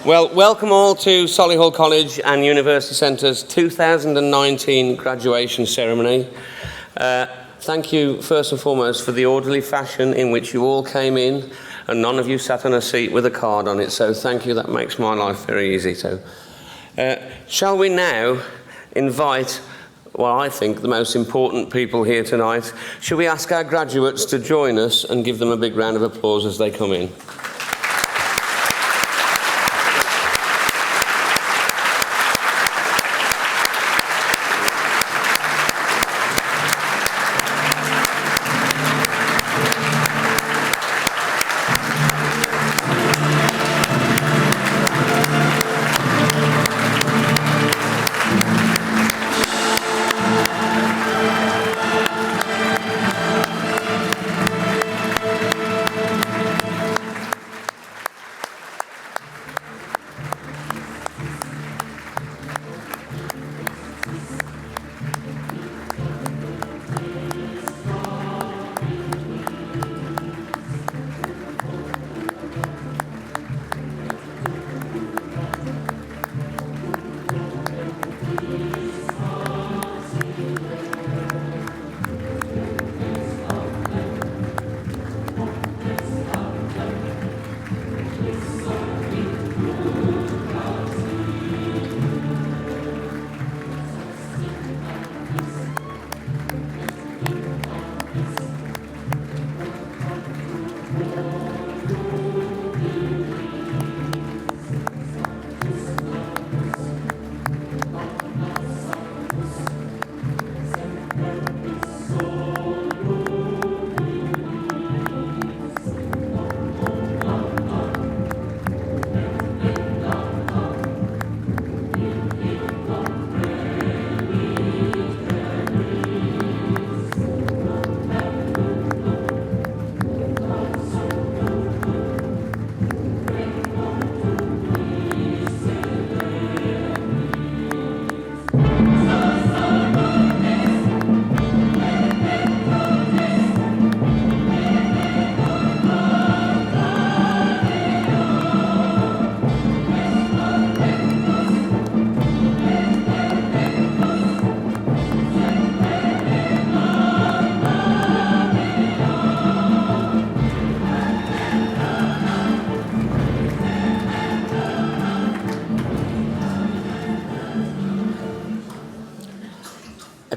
Well, welcome all to Solihull College and University Centre's 2019 graduation ceremony. Thank you, first and foremost, for the orderly fashion in which you all came in, and none of you sat on a seat with a card on it, so thank you, that makes my life very easy. So, shall we now invite, well, I think the most important people here tonight. Shall we ask our graduates to join us and give them a big round of applause as they come in?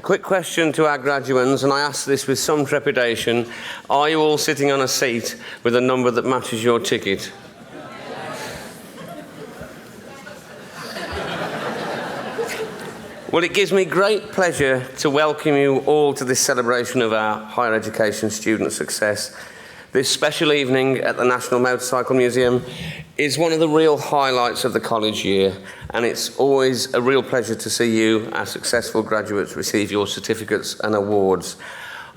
Quick question to our graduates, and I ask this with some trepidation. Are you all sitting on a seat with a number that matches your ticket? Well, it gives me great pleasure to welcome you all to this celebration of our higher education student success. This special evening at the National Motorcycle Museum is one of the real highlights of the college year, and it's always a real pleasure to see you, our successful graduates, receive your certificates and awards.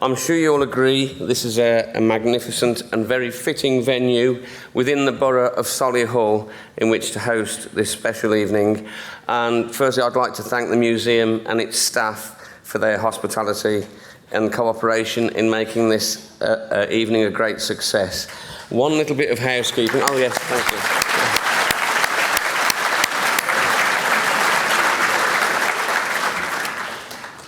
I'm sure you all agree this is a magnificent and very fitting venue within the borough of Solihull in which to host this special evening. And firstly, I'd like to thank the museum and its staff for their hospitality and cooperation in making this evening a great success. One little bit of housekeeping. Oh yes, thank you.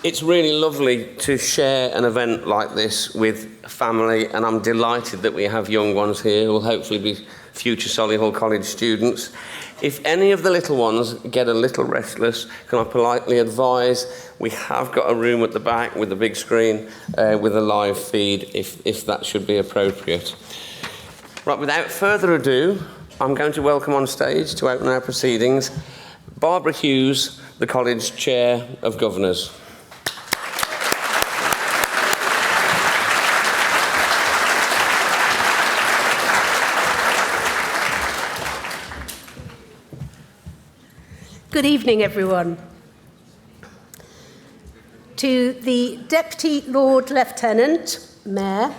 It's really lovely to share an event like this with family, and I'm delighted that we have young ones here who will hopefully be future Solihull College students. If any of the little ones get a little restless, can I politely advise we have got a room at the back with a big screen with a live feed if that should be appropriate. Right, without further ado, I'm going to welcome on stage to open our proceedings Barbara Hughes, the College Chair of Governors. Good evening, everyone. To the Deputy Lord Lieutenant, Mayor,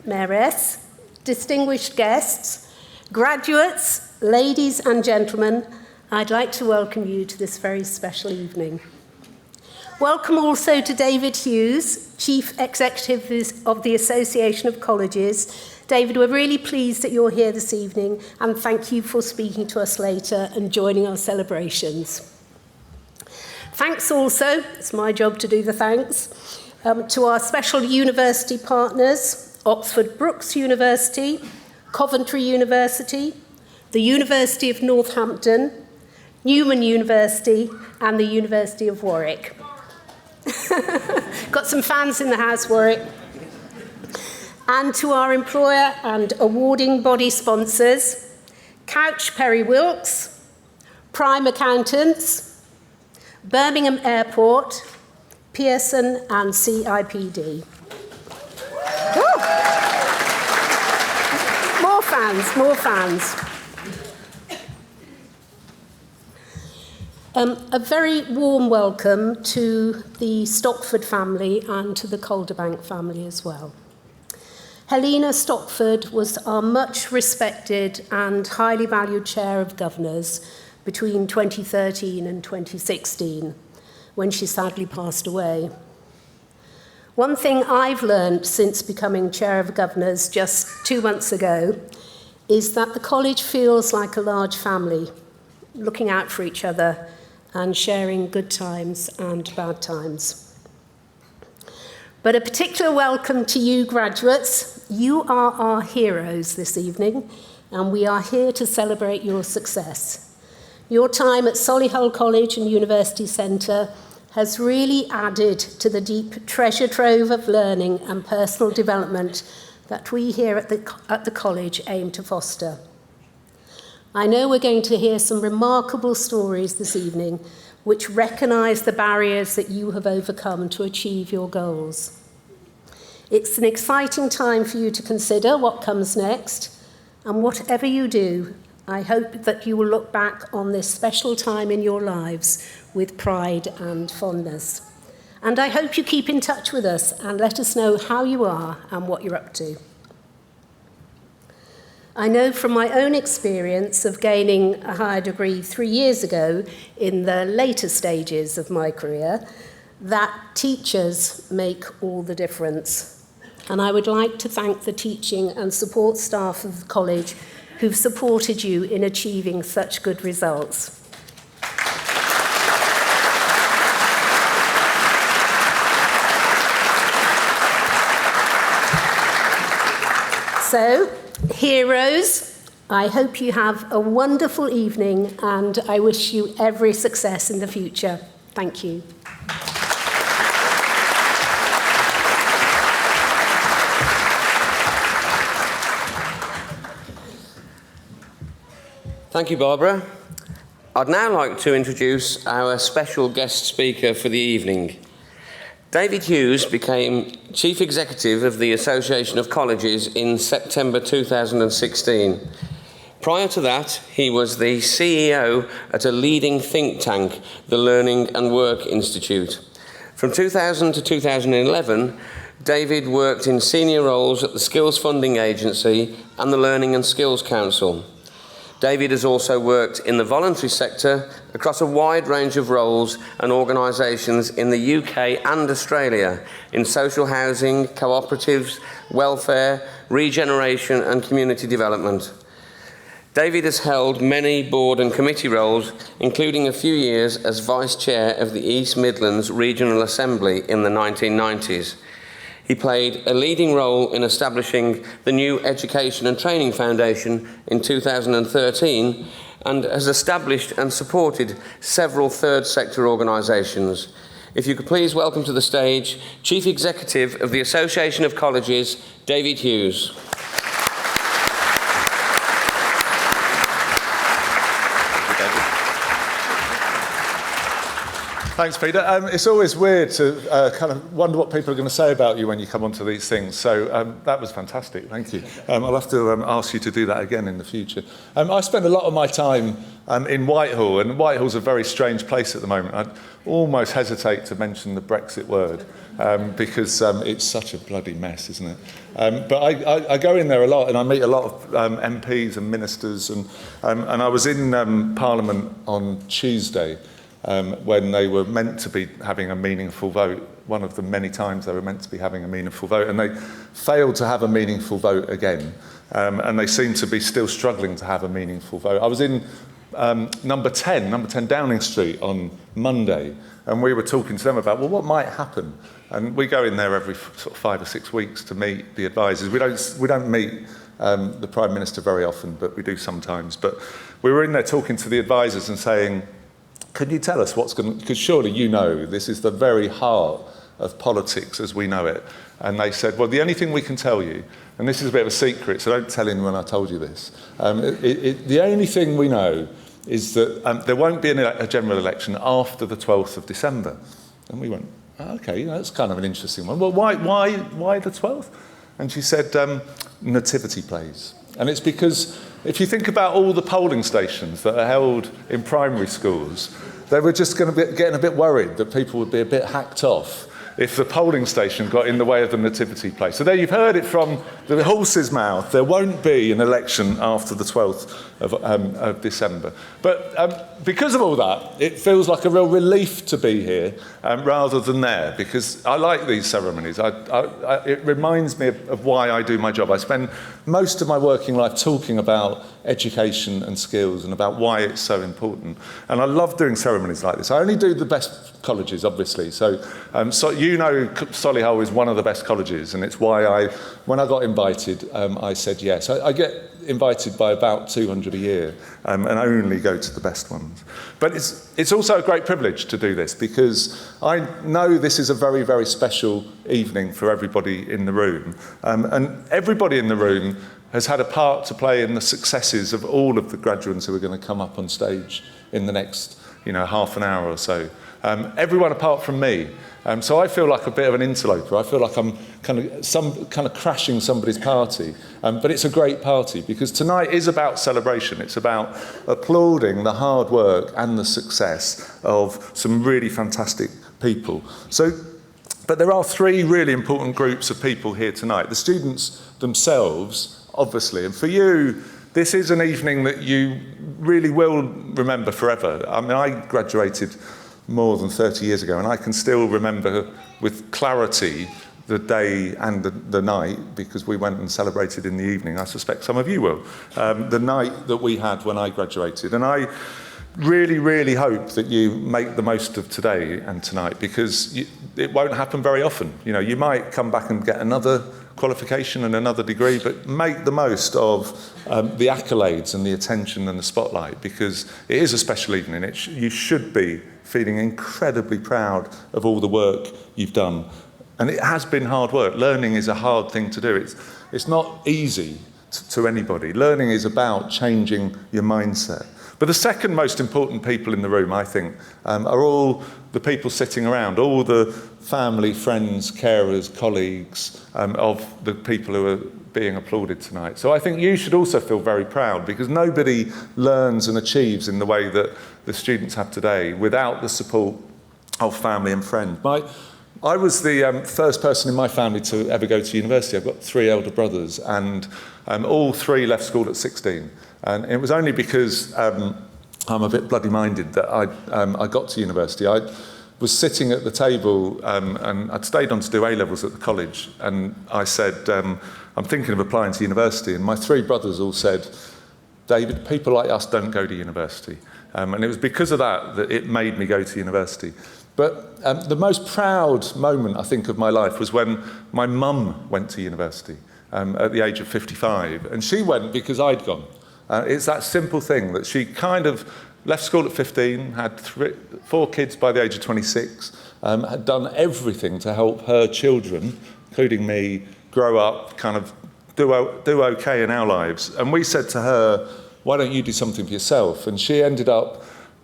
Mayoress, distinguished guests, graduates, ladies and gentlemen, I'd like to welcome you to this very special evening. Welcome also to David Hughes, Chief Executive of the Association of Colleges, David, we're really pleased that you're here this evening, and thank you for speaking to us later and joining our celebrations. Thanks also, it's my job to do the thanks, to our special university partners, Oxford Brookes University, Coventry University, the University of Northampton, Newman University, and the University of Warwick. Got some fans in the house, Warwick. And to our employer and awarding body sponsors, Couch Perry Wilkes, Prime Accountants, Birmingham Airport, Pearson and CIPD. Woo! More fans. A very warm welcome to the Stockford family and to the Calderbank family as well. Helena Stockford was our much respected and highly valued Chair of Governors between 2013 and 2016, when she sadly passed away. One thing I've learned since becoming Chair of Governors just 2 months ago is that the college feels like a large family, looking out for each other and sharing good times and bad times. But a particular welcome to you graduates. You are our heroes this evening, and we are here to celebrate your success. Your time at Solihull College and University Centre has really added to the deep treasure trove of learning and personal development that we here at the college aim to foster. I know we're going to hear some remarkable stories this evening which recognise the barriers that you have overcome to achieve your goals. It's an exciting time for you to consider what comes next, and whatever you do, I hope that you will look back on this special time in your lives with pride and fondness. And I hope you keep in touch with us and let us know how you are and what you're up to. I know from my own experience of gaining a higher degree 3 years ago in the later stages of my career that teachers make all the difference. And I would like to thank the teaching and support staff of the college who've supported you in achieving such good results. So, heroes, I hope you have a wonderful evening and I wish you every success in the future. Thank you. Thank you, Barbara. I'd now like to introduce our special guest speaker for the evening. David Hughes became Chief Executive of the Association of Colleges in September 2016. Prior to that, he was the CEO at a leading think tank, the Learning and Work Institute. From 2000 to 2011, David worked in senior roles at the Skills Funding Agency and the Learning and Skills Council. David has also worked in the voluntary sector across a wide range of roles and organisations in the UK and Australia in social housing, cooperatives, welfare, regeneration and community development. David has held many board and committee roles, including a few years as Vice Chair of the East Midlands Regional Assembly in the 1990s. He played a leading role in establishing the new Education and Training Foundation in 2013 and has established and supported several third sector organisations. If you could please welcome to the stage Chief Executive of the Association of Colleges, David Hughes. Thanks, Peter. It's always weird to kind of wonder what people are going to say about you when you come onto these things. So that was fantastic. Thank you. I'll have to ask you to do that again in the future. I spend a lot of my time in Whitehall, and Whitehall's a very strange place at the moment. I almost hesitate to mention the Brexit word because it's such a bloody mess, isn't it? But I go in there a lot, and I meet a lot of MPs and ministers, and I was in Parliament on Tuesday. when they were meant to be having a meaningful vote, one of the many times they were meant to be having a meaningful vote, and they failed to have a meaningful vote again. And they seem to be still struggling to have a meaningful vote. I was in number 10 Downing Street on Monday, and we were talking to them about, well, what might happen? And we go in there every sort of 5 or 6 weeks to meet the advisors. We don't meet the Prime Minister very often, but we do sometimes. But we were in there talking to the advisors and saying, could you tell us what's going to, because surely you know this is the very heart of politics as we know it. And they said, well, the only thing we can tell you, and this is a bit of a secret, so don't tell anyone I told you this, the only thing we know is that there won't be a general election after the 12th of December. And we went, okay, that's kind of an interesting one. Well, why the 12th? And she said, nativity plays. And it's because if you think about all the polling stations that are held in primary schools, they were just going to be getting a bit worried that people would be a bit hacked off if the polling station got in the way of the nativity play. So there you've heard it from the horse's mouth. There won't be an election after the 12th of December. But because of all that, it feels like a real relief to be here rather than there, because I like these ceremonies. It reminds me of why I do my job. I spend most of my working life talking about education and skills and about why it's so important. And I love doing ceremonies like this. I only do the best colleges, obviously. So you know Solihull is one of the best colleges, and it's why when I got invited, I said yes. I get invited by about 200 a year and only go to the best ones. But it's also a great privilege to do this, because I know this is a very, very special evening for everybody in the room. And everybody in the room has had a part to play in the successes of all of the graduates who are going to come up on stage in the next, half an hour or so. Everyone apart from me. So I feel like a bit of an interloper. I feel like I'm kind of crashing somebody's party. But it's a great party, because tonight is about celebration. It's about applauding the hard work and the success of some really fantastic people. But there are three really important groups of people here tonight. The students themselves, obviously, and for you, this is an evening that you really will remember forever. I mean, I graduated more than 30 years ago, and I can still remember with clarity the day and the night, because we went and celebrated in the evening. I suspect some of you will. The night that we had when I graduated. And I really, really hope that you make the most of today and tonight, because it won't happen very often. You might come back and get another qualification and another degree, but make the most of the accolades and the attention and the spotlight, because it is a special evening. You should be feeling incredibly proud of all the work you've done. And it has been hard work. Learning is a hard thing to do. It's not easy to anybody. Learning is about changing your mindset. But the second most important people in the room, I think, are all the people sitting around, all the family, friends, carers, colleagues of the people who are being applauded tonight. So I think you should also feel very proud, because nobody learns and achieves in the way that the students have today without the support of family and friends. I was the first person in my family to ever go to university. I've got 3 elder brothers, and all 3 left school at 16. And it was only because I'm a bit bloody-minded that I got to university. I was sitting at the table, and I'd stayed on to do A-levels at the college, and I said, I'm thinking of applying to university. And my 3 brothers all said, David, people like us don't go to university. And it was because of that it made me go to university. But the most proud moment, I think, of my life was when my mum went to university at the age of 55. And she went because I'd gone. It's that simple thing that she kind of left school at 15, had 4 kids by the age of 26, had done everything to help her children, including me, grow up, kind of do okay in our lives. And we said to her, why don't you do something for yourself? And she ended up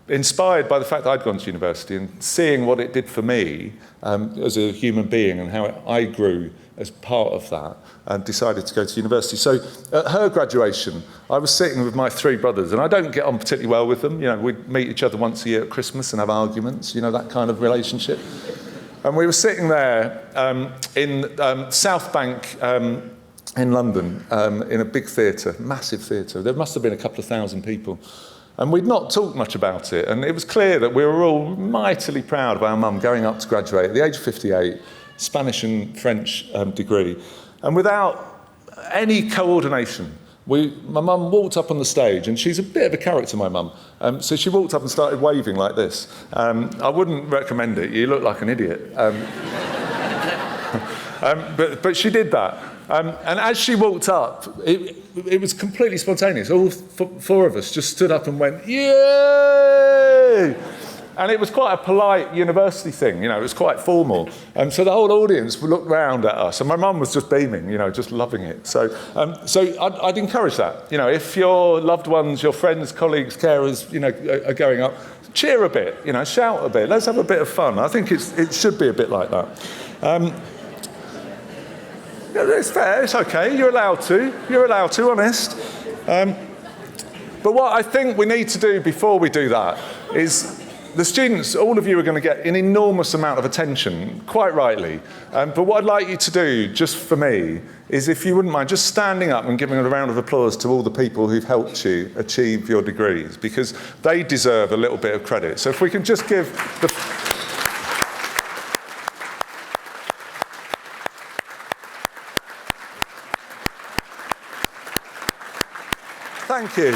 inspired by the fact that I'd gone to university and seeing what it did for me as a human being and how I grew as part of that, and decided to go to university. So at her graduation, I was sitting with my 3 brothers, and I don't get on particularly well with them. We'd meet each other once a year at Christmas and have arguments, that kind of relationship. And we were sitting there in South Bank in London, in a big theatre, massive theatre. There must have been a couple of thousand people. And we'd not talked much about it. And it was clear that we were all mightily proud of our mum going up to graduate at the age of 58, Spanish and French degree. And without any coordination, my mum walked up on the stage, and she's a bit of a character, my mum. So she walked up and started waving like this. I wouldn't recommend it. You look like an idiot. But she did that. And as she walked up, it was completely spontaneous. All four of us just stood up and went, yay! And it was quite a polite university thing, it was quite formal. So the whole audience looked round at us, and my mum was just beaming, just loving it. So I'd encourage that. If your loved ones, your friends, colleagues, carers, are going up, cheer a bit, shout a bit. Let's have a bit of fun. I think it should be a bit like that. It's fair, it's okay, you're allowed to, honest. But what I think we need to do before we do that is, the students, all of you are going to get an enormous amount of attention, quite rightly. But what I'd like you to do, just for me, is if you wouldn't mind just standing up and giving a round of applause to all the people who've helped you achieve your degrees, because they deserve a little bit of credit. So if we can just give the... Thank you.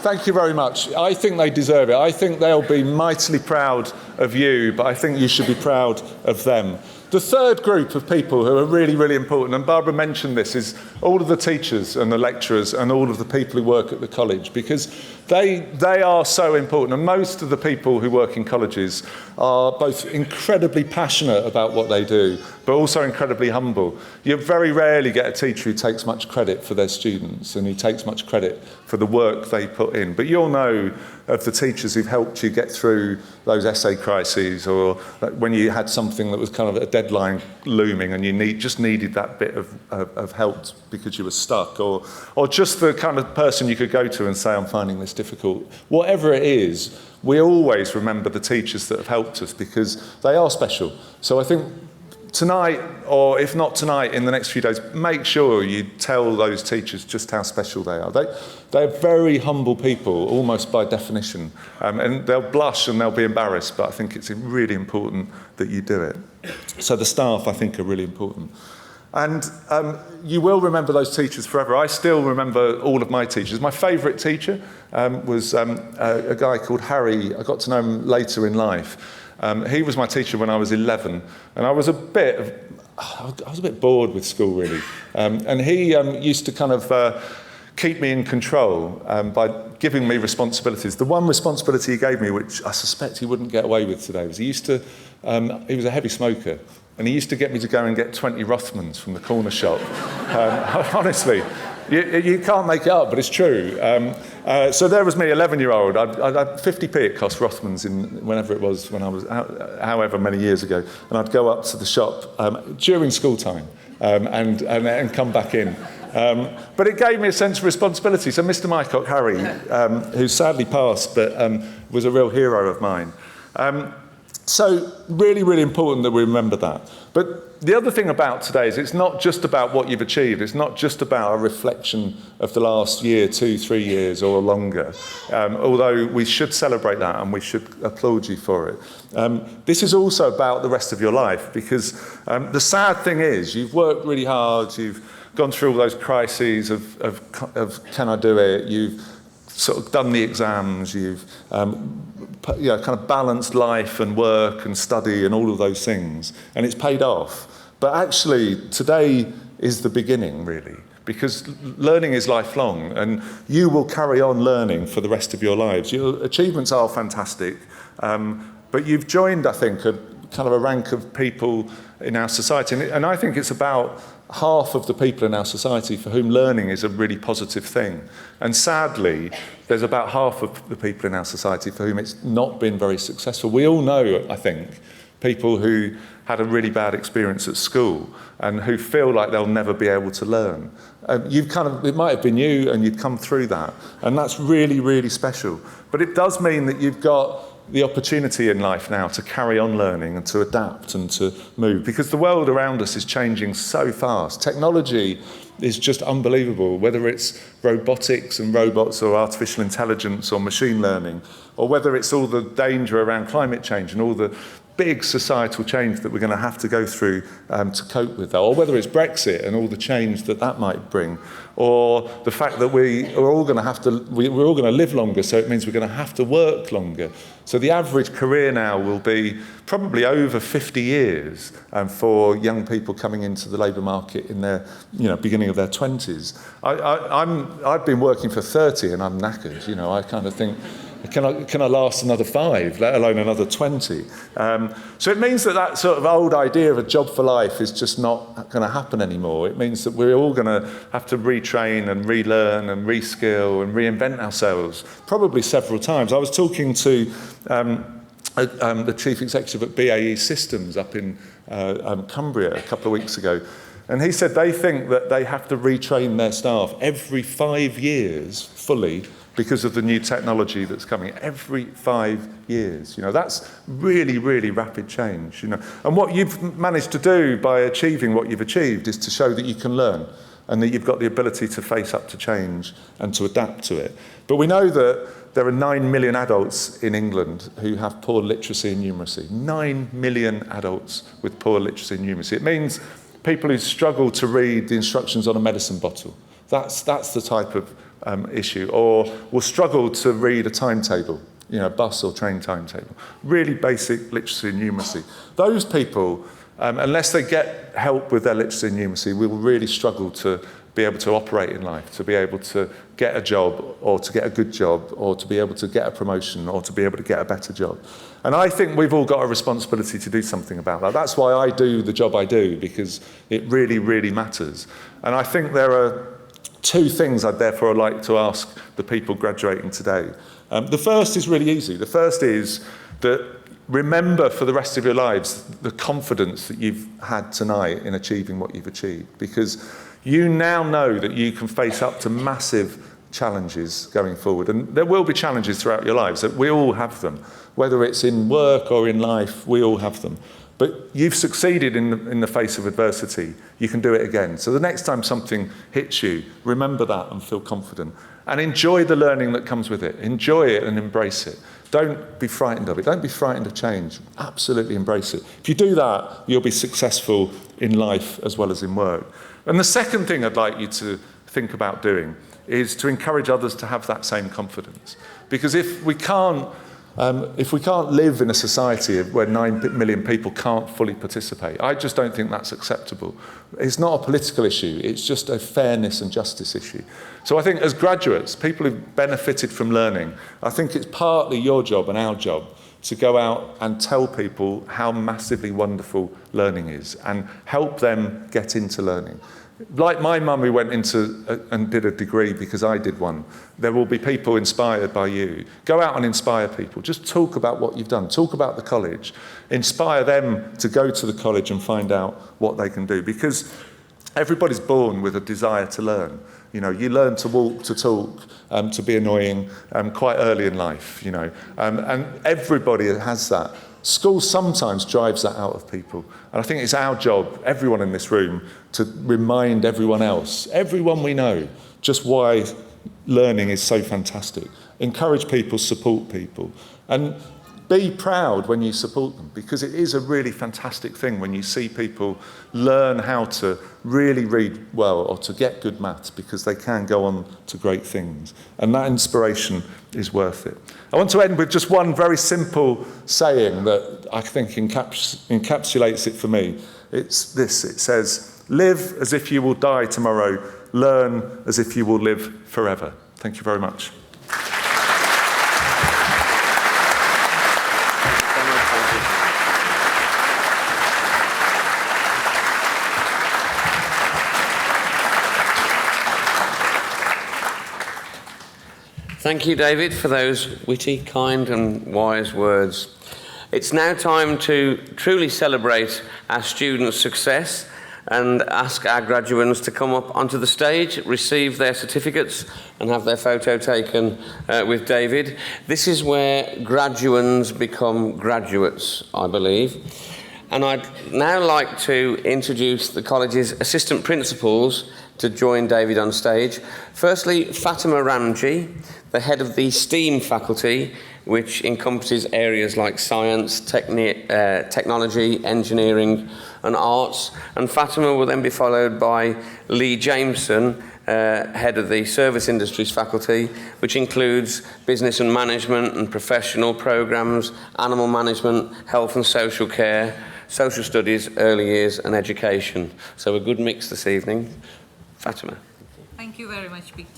Thank you very much. I think they deserve it. I think they'll be mightily proud of you, but I think you should be proud of them. The third group of people who are really, really important, and Barbara mentioned this, is all of the teachers and the lecturers and all of the people who work at the college, because they are so important. And most of the people who work in colleges are both incredibly passionate about what they do, but also incredibly humble. You very rarely get a teacher who takes much credit for their students and who takes much credit for the work they put in. But you'll know of the teachers who've helped you get through those essay crises, or when you had something that was kind of a deadline looming and you just needed that bit of help because you were stuck, or just the kind of person you could go to and say, I'm finding this difficult. Whatever it is, we always remember the teachers that have helped us, because they are special. So I think tonight, or if not tonight, in the next few days, make sure you tell those teachers just how special they are. They're very humble people, almost by definition. And they'll blush and they'll be embarrassed, but I think it's really important that you do it. So the staff, I think, are really important. And you will remember those teachers forever. I still remember all of my teachers. My favourite teacher was a guy called Harry. I got to know him later in life. He was my teacher when I was 11, and I was a bit bored with school, really. And he used to kind of keep me in control by giving me responsibilities. The one responsibility he gave me, which I suspect he wouldn't get away with today, was he was a heavy smoker, and he used to get me to go and get 20 Rothmans from the corner shop. Honestly. You can't make it up, but it's true. So there was me, 11-year-old. I'd 50p it cost Rothmans whenever it was, when I was, however many years ago. And I'd go up to the shop during school time and come back in. But it gave me a sense of responsibility. So Mr. Mycock, Harry, who sadly passed, but was a real hero of mine. So really, really important that we remember that. But the other thing about today is it's not just about what you've achieved. It's not just about a reflection of the last year, 2, 3 years or longer. Although we should celebrate that and we should applaud you for it. This is also about the rest of your life, because the sad thing is you've worked really hard, you've gone through all those crises of can I do it? You've sort of done the exams, you've kind of balanced life and work and study and all of those things, and it's paid off. But actually, today is the beginning, really, because learning is lifelong, and you will carry on learning for the rest of your lives. Your achievements are fantastic, but you've joined, I think, a kind of a rank of people in our society, and I think it's about half of the people in our society for whom learning is a really positive thing. And sadly, there's about half of the people in our society for whom it's not been very successful. We all know, I think, people who had a really bad experience at school and who feel like they'll never be able to learn. It might have been you, and you've come through that, and that's really, really special. But it does mean that you've got the opportunity in life now to carry on learning and to adapt and to move, because the world around us is changing so fast. Technology is just unbelievable, whether it's robotics and robots or artificial intelligence or machine learning, or whether it's all the danger around climate change and all the big societal change that we're going to have to go through to cope with that, or whether it's Brexit and all the change that that might bring, or the fact that we're all going to live longer, so it means we're going to have to work longer. So the average career now will be probably over 50 years for young people coming into the labour market in their beginning of their 20s. I've been working for 30 and I'm knackered. I kind of think, can I last another 5, let alone another 20? So it means that sort of old idea of a job for life is just not going to happen anymore. It means that we're all going to have to retrain and relearn and reskill and reinvent ourselves, probably several times. I was talking to the chief executive at BAE Systems up in Cumbria a couple of weeks ago, and he said they think that they have to retrain their staff every 5 years fully because of the new technology that's coming every 5 years. That's really, really rapid change. And what you've managed to do by achieving what you've achieved is to show that you can learn and that you've got the ability to face up to change and to adapt to it. But we know that there are 9 million adults in England who have poor literacy and numeracy. 9 million adults with poor literacy and numeracy. It means people who struggle to read the instructions on a medicine bottle. That's the type of issue, or will struggle to read a timetable, bus or train timetable. Really basic literacy and numeracy. Those people, unless they get help with their literacy and numeracy, will really struggle to be able to operate in life, to be able to get a job, or to get a good job, or to be able to get a promotion, or to be able to get a better job. And I think we've all got a responsibility to do something about that. That's why I do the job I do, because it really, really matters. And I think there are 2 things I'd therefore like to ask the people graduating today. The first is really easy. The first is that remember for the rest of your lives the confidence that you've had tonight in achieving what you've achieved, because you now know that you can face up to massive challenges going forward. And there will be challenges throughout your lives. We all have them. Whether it's in work or in life, we all have them. But you've succeeded in the face of adversity. You can do it again. So the next time something hits you, remember that and feel confident. And enjoy the learning that comes with it. Enjoy it and embrace it. Don't be frightened of it. Don't be frightened of change. Absolutely embrace it. If you do that, you'll be successful in life as well as in work. And the second thing I'd like you to think about doing is to encourage others to have that same confidence. Because if we can't live in a society where 9 million people can't fully participate, I just don't think that's acceptable. It's not a political issue, it's just a fairness and justice issue. So I think as graduates, people who've benefited from learning, I think it's partly your job and our job to go out and tell people how massively wonderful learning is and help them get into learning. Like my mum who went into and did a degree because I did one, there will be people inspired by you. Go out and inspire people. Just talk about what you've done. Talk about the college. Inspire them to go to the college and find out what they can do, because everybody's born with a desire to learn. You learn to walk, to talk, to be annoying quite early in life, and everybody has that. School sometimes drives that out of people. And I think it's our job, everyone in this room, to remind everyone else, everyone we know, just why learning is so fantastic. Encourage people, support people. And be proud when you support them, because it is a really fantastic thing when you see people learn how to really read well or to get good maths, because they can go on to great things. And that inspiration is worth it. I want to end with just one very simple saying that I think encapsulates it for me. It's this. It says, live as if you will die tomorrow, learn as if you will live forever. Thank you very much. Thank you, David, for those witty, kind and wise words. It's now time to truly celebrate our students' success and ask our graduates to come up onto the stage, receive their certificates and have their photo taken with David. This is where graduands become graduates, I believe. And I'd now like to introduce the college's assistant principals to join David on stage. Firstly, Fatima Ramji, the head of the STEAM faculty, which encompasses areas like science, technology, engineering and arts. And Fatima will then be followed by Lee Jameson, head of the Service Industries faculty, which includes business and management and professional programs, animal management, health and social care, social studies, early years and education. So a good mix this evening. Fatima. Thank you very much, Peter.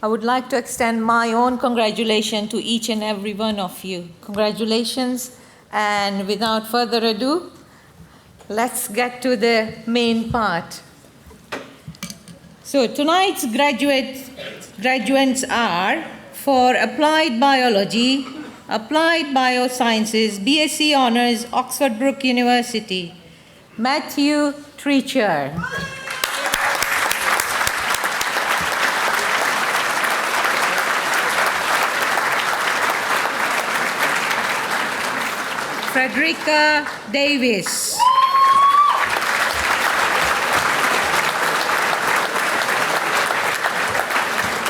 I would like to extend my own congratulations to each and every one of you. Congratulations, and without further ado, let's get to the main part. So tonight's graduates are for Applied Biology, Applied Biosciences, BSc Honours, Oxford Brook University, Matthew Treacher. Frederica Davis.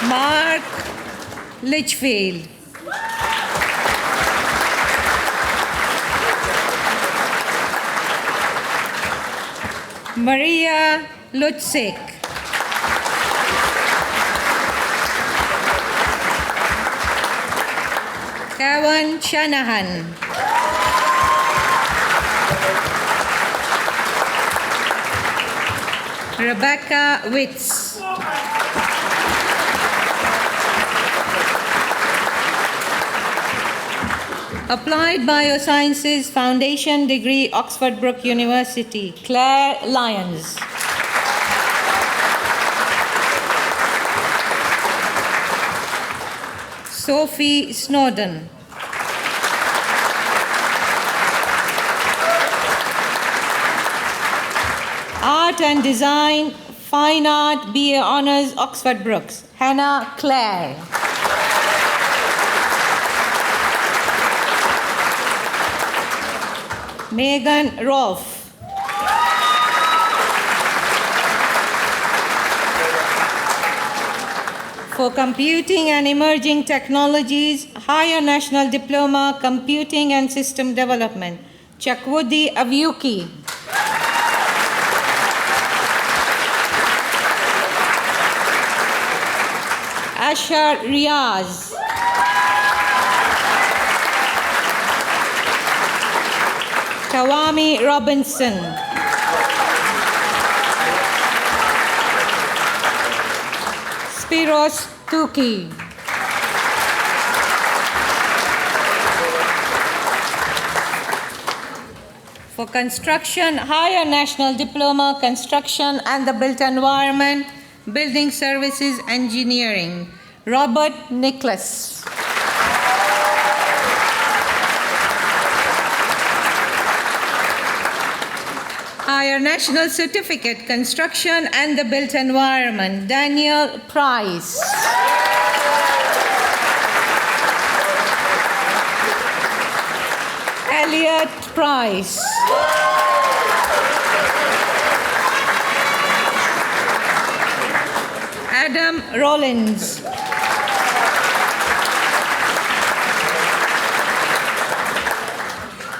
Mark Litchfield. Maria Lutzig. Kevin Shanahan. Rebecca Witz. Applied Biosciences Foundation Degree, Oxford Brook University, Claire Lyons. Sophie Snowden. Art and Design, Fine Art, BA Honours, Oxford Brookes, Hannah Clare. Megan Rolfe. For Computing and Emerging Technologies, Higher National Diploma, Computing and System Development, Chakwudi Avyuki. Ashar Riaz. Kawami Robinson. Spiros Tuki. For Construction, Higher National Diploma, Construction and the Built Environment, Building Services Engineering, Robert Nicholas. Higher National Certificate, Construction and the Built Environment, Daniel Price. Elliot Price. Adam Rollins.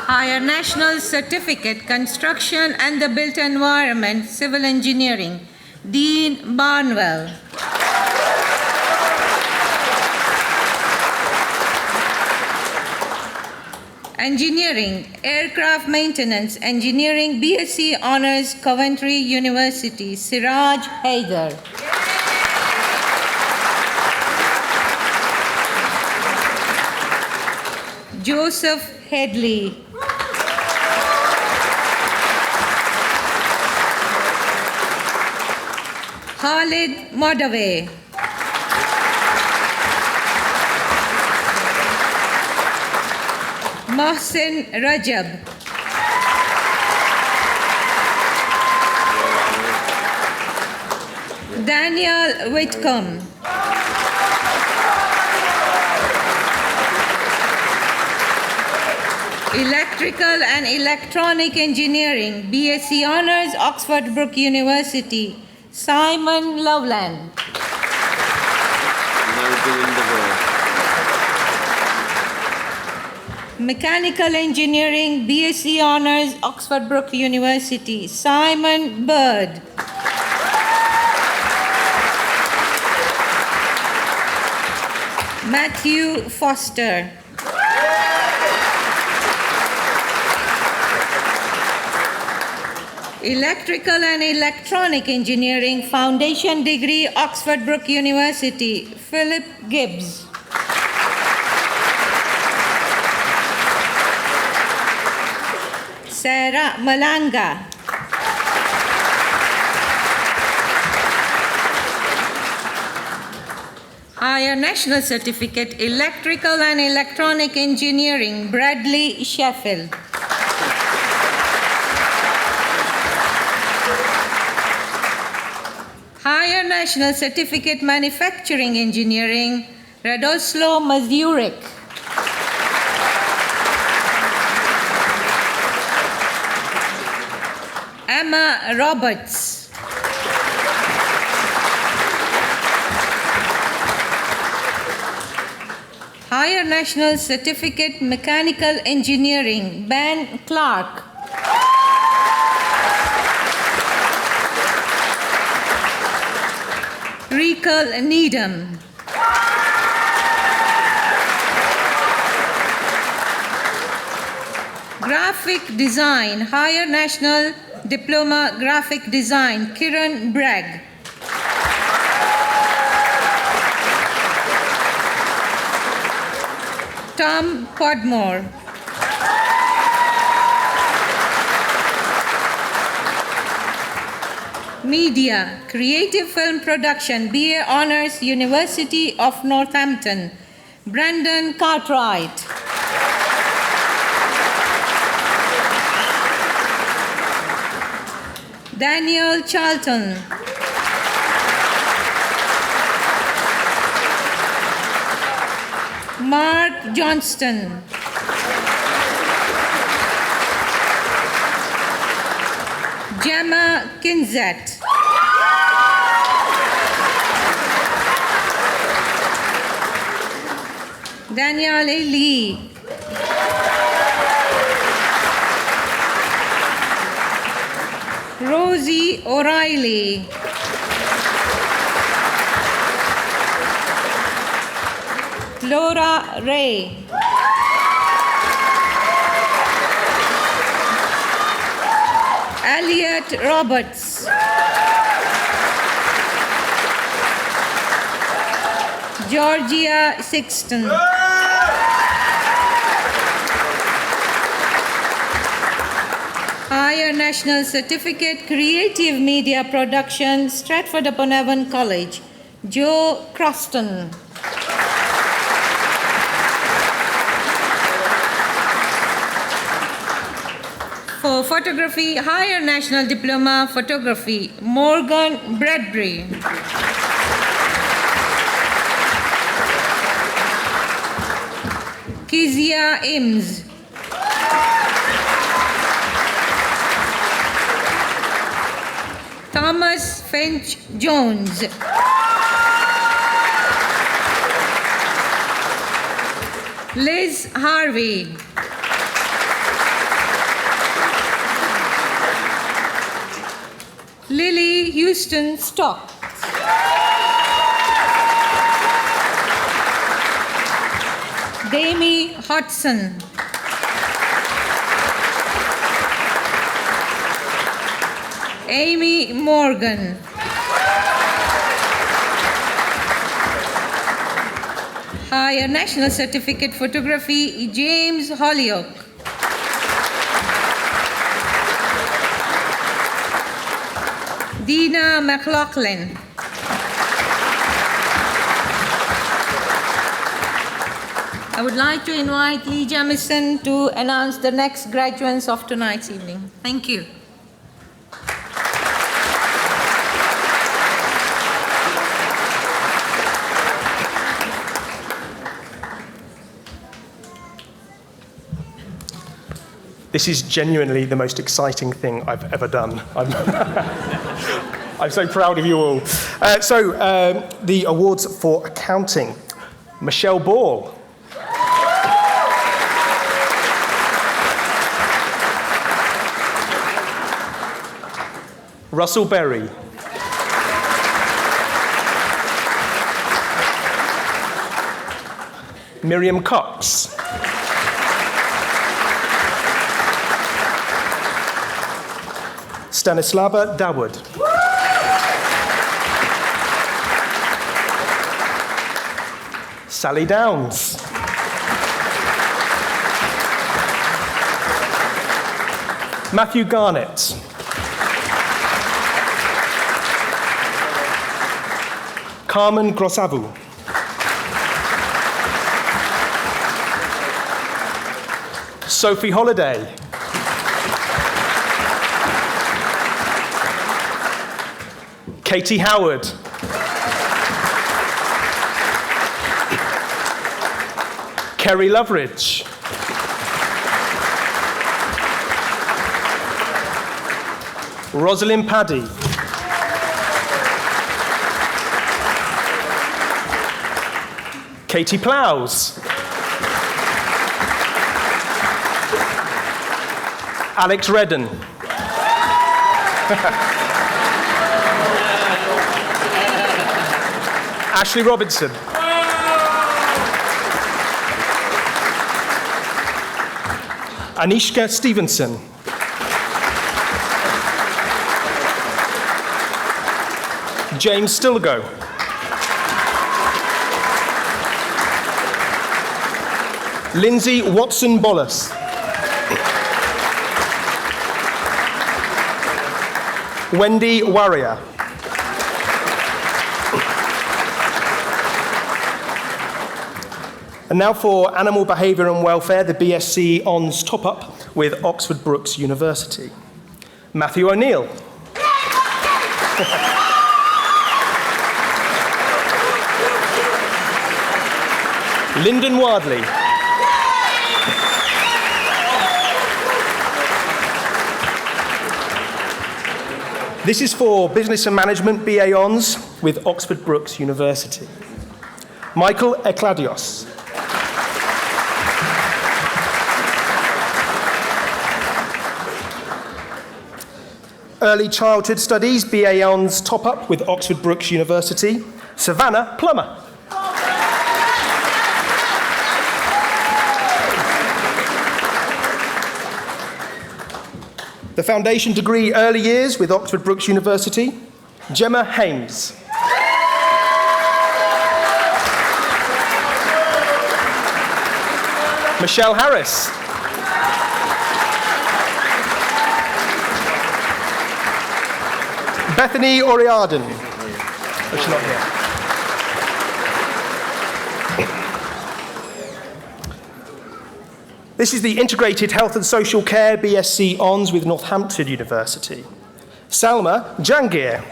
Higher National Certificate, Construction and the Built Environment, Civil Engineering, Dean Barnwell. Engineering, Aircraft Maintenance Engineering, BSc Honours, Coventry University, Siraj Haider. Joseph Headley. Khalid Modaway. Mohsin Rajab. Daniel Whitcomb. Electrical and Electronic Engineering, BSc Honours, Oxford Brook University, Simon Loveland. Mechanical Engineering, BSc Honours, Oxford Brook University, Simon Bird. Matthew Foster. Electrical and Electronic Engineering, Foundation Degree, Oxford Brook University, Philip Gibbs. Sarah Malanga. Higher National Certificate, Electrical and Electronic Engineering, Bradley Sheffield. Higher National Certificate, Manufacturing Engineering, Radoslo Mazurek. Emma Roberts. Higher National Certificate, Mechanical Engineering, Ben Clark. Rikal Needham. Graphic Design, Higher National Diploma Graphic Design, Kiran Bragg. Tom Podmore. Media, Creative Film Production, BA Honours, University of Northampton, Brandon Cartwright. Daniel Charlton. Mark Johnston. Gemma Kinzet. Danielle Lee. Rosie O'Reilly. Laura Ray. Elliot Roberts. Georgia Sixton. Higher National Certificate, Creative Media Production, Stratford-upon-Avon College, Joe Croston. For photography, Higher National Diploma Photography, Morgan Bradbury. Kezia Ames. Thomas Finch Jones. Liz Harvey. Lily Houston Stock. Damie Hodson. Amy Morgan. Higher National Certificate Photography, James Holyoke. Dina McLaughlin. I would like to invite Lee Jamison to announce the next graduates of tonight's evening. Thank you. This is genuinely the most exciting thing I've ever done. I'm so proud of you all. The awards for accounting. Michelle Ball. Russell Berry. Miriam Cox. Stanislava Dawood. Sally Downs. Matthew Garnett. Carmen Grossavu. Sophie Holiday. Katie Howard. Kerry Loveridge. Rosalind Paddy. Katie Plows. Alex Redden. Ashley Robinson. Anishka Stevenson. James Stilgo. Lindsay Watson Bollas. Wendy Warrior. And now for Animal Behaviour and Welfare, the BSc Hons top-up with Oxford Brookes University. Matthew O'Neill. Lyndon Wardley. This is for Business and Management, BA Hons, with Oxford Brookes University. Michael Ekladios. Early Childhood Studies, BA Hons top-up with Oxford Brookes University. Savannah Plummer. The Foundation Degree Early Years with Oxford Brookes University, Gemma Hames. Michelle Harris. Bethany Oriarden. Oh, she's not here. This is the Integrated Health and Social Care BSc Hons with Northampton University. Salma Jangir.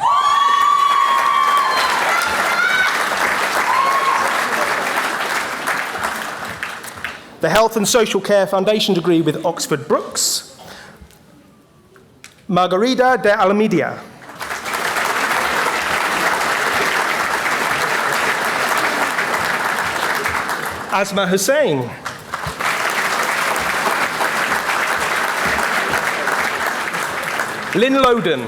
The Health and Social Care Foundation Degree with Oxford Brookes. Margarida de Almeida. Asma Hussain. Lynn Loden.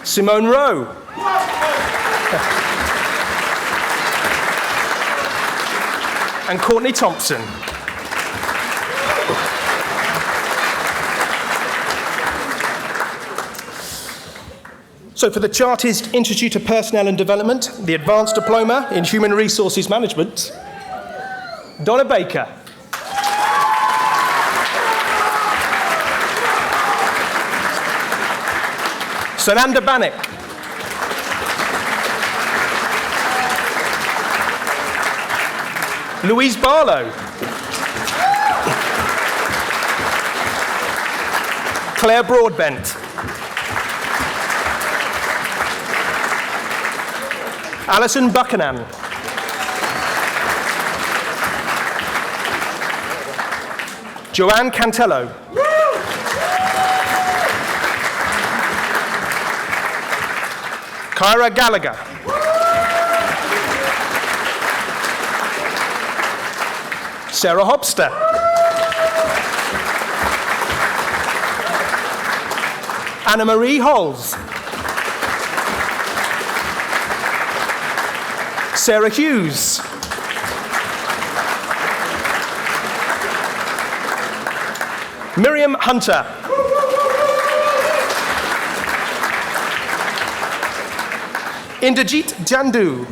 Simone Rowe. And Courtney Thompson. So for the Chartist Institute of Personnel and Development, the Advanced Diploma in Human Resources Management, Donna Baker. Sananda Banik. Louise Barlow. Claire Broadbent. Alison Buchanan. Joanne Cantello. Kyra Gallagher. Sarah Hobster. Anna Marie Holz. Sarah Hughes. Miriam Hunter. Inderjeet Jandu.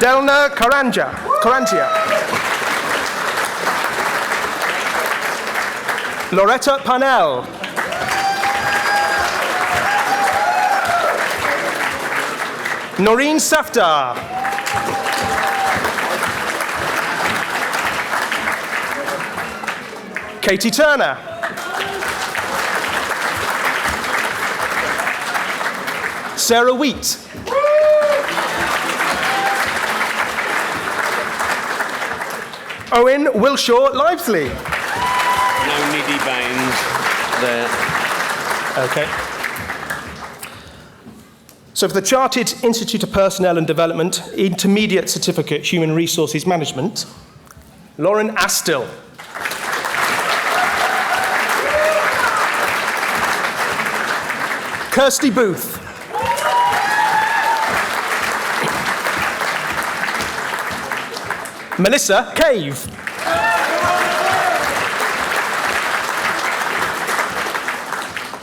Delna Karangia. Loretta Panel. Noreen Safdar. Katie Turner. Sarah Wheat. Owen Wilshaw Livesley. No niddy bones there. Okay. So for the Chartered Institute of Personnel and Development, Intermediate Certificate Human Resources Management, Lauren Astill. Kirsty Booth. Melissa Cave.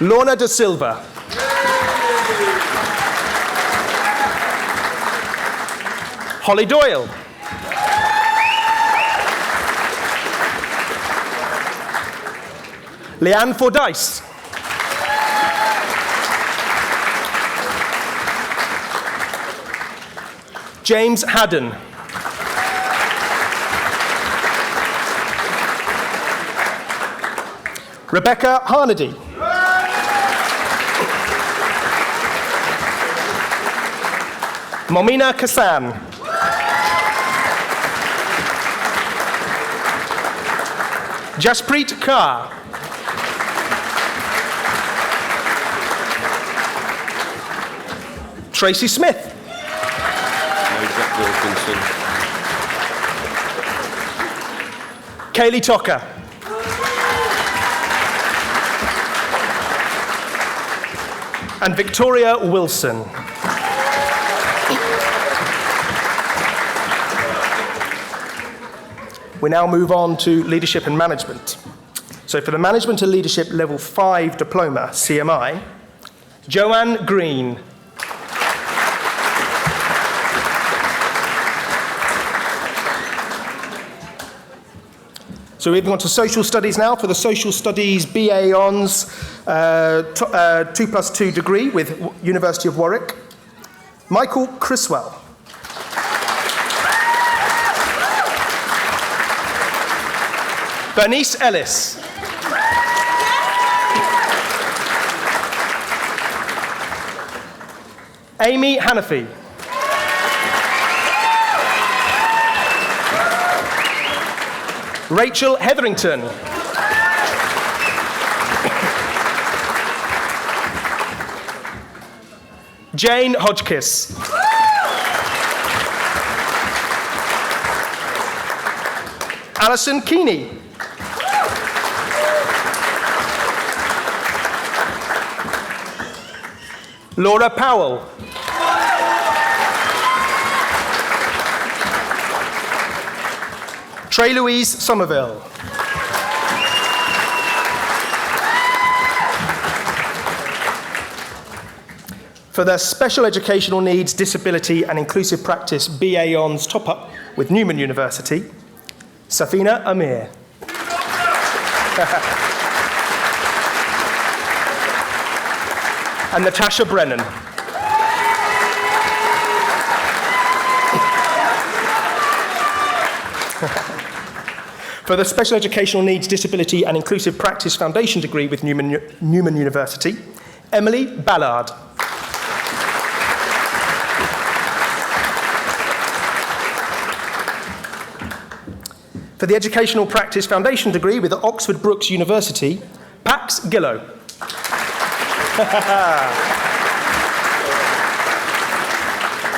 Lorna Da Silva. Holly Doyle. Leanne Fordyce. James Haddon. Rebecca Harnedy. Momina Kassan. Jaspreet Kaur. Tracy Smith. Jack Wilkinson. Kaylee Tocker. And Victoria Wilson. We now move on to Leadership and Management. So for the Management and Leadership Level 5 Diploma, CMI, Joanne Green. So moving on to Social Studies now. For the Social Studies BA Hons 2+2 degree with University of Warwick, Michael Criswell. Bernice Ellis. Amy Hanafi. Rachel Hetherington. Jane Hodgkiss. Alison Keeney. Laura Powell. Trey Louise Somerville. For the Special Educational Needs, Disability and Inclusive Practice BA Hons top-up with Newman University, Safina Amir. And Natasha Brennan. For the Special Educational Needs, Disability and Inclusive Practice Foundation degree with Newman University, Emily Ballard. For the Educational Practice Foundation degree with Oxford Brookes University, Pax Gillow.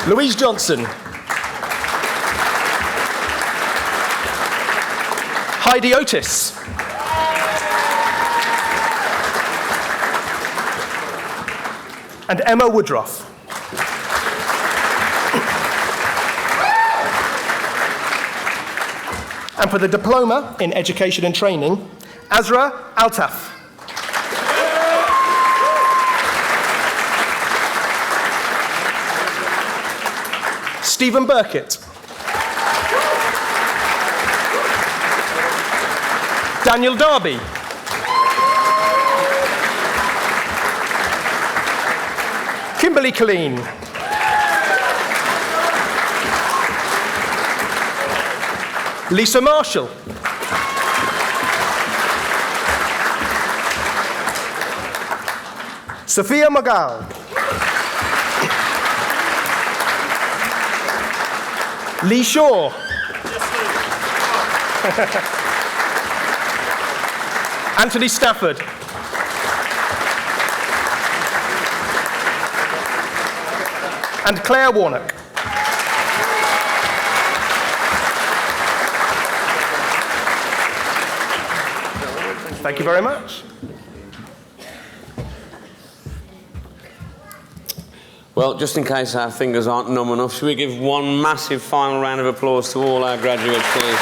Louise Johnson. Heidi Otis. And Emma Woodruff. And for the Diploma in Education and Training, Azra Altaf. Stephen Burkett. Daniel Darby. Kimberly Colleen. Lisa Marshall. Sophia Magal. Lee Shaw. Anthony Stafford. And Claire Warnock. Thank you very much. Well, just in case our fingers aren't numb enough, should we give one massive final round of applause to all our graduates, please?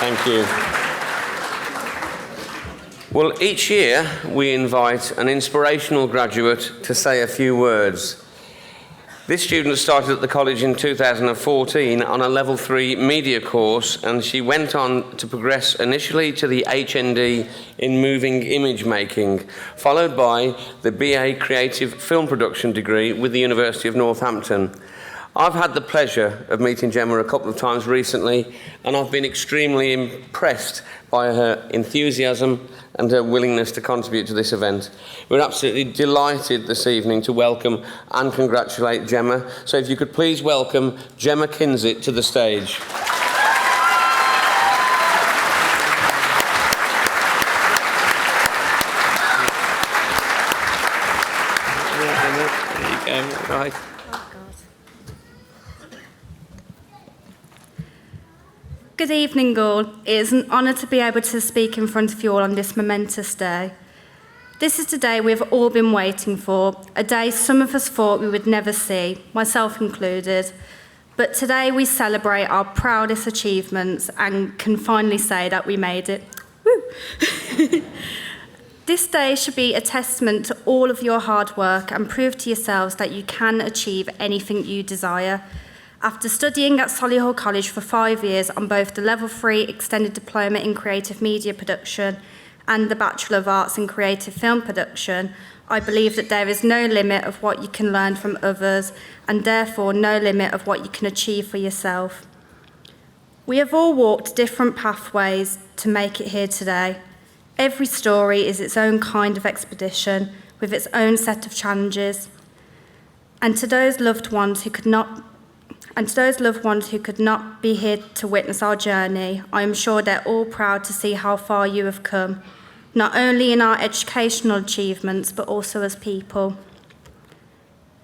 Thank you. Well, each year we invite an inspirational graduate to say a few words. This student started at the college in 2014 on a Level 3 media course, and she went on to progress initially to the HND in moving image making, followed by the BA Creative Film Production degree with the University of Northampton. I've had the pleasure of meeting Gemma a couple of times recently, and I've been extremely impressed by her enthusiasm and her willingness to contribute to this event. We're absolutely delighted this evening to welcome and congratulate Gemma. So if you could please welcome Gemma Kinsit to the stage. There you go. Right. Good evening, all. It is an honour to be able to speak in front of you all on this momentous day. This is the day we've all been waiting for, a day some of us thought we would never see, myself included. But today we celebrate our proudest achievements and can finally say that we made it. Woo! This day should be a testament to all of your hard work and prove to yourselves that you can achieve anything you desire. After studying at Solihull College for 5 years on both the Level 3 Extended Diploma in Creative Media Production and the Bachelor of Arts in Creative Film Production, I believe that there is no limit of what you can learn from others and therefore no limit of what you can achieve for yourself. We have all walked different pathways to make it here today. Every story is its own kind of expedition with its own set of challenges. And to those loved ones who could not be here to witness our journey, I am sure they're all proud to see how far you have come, not only in our educational achievements, but also as people.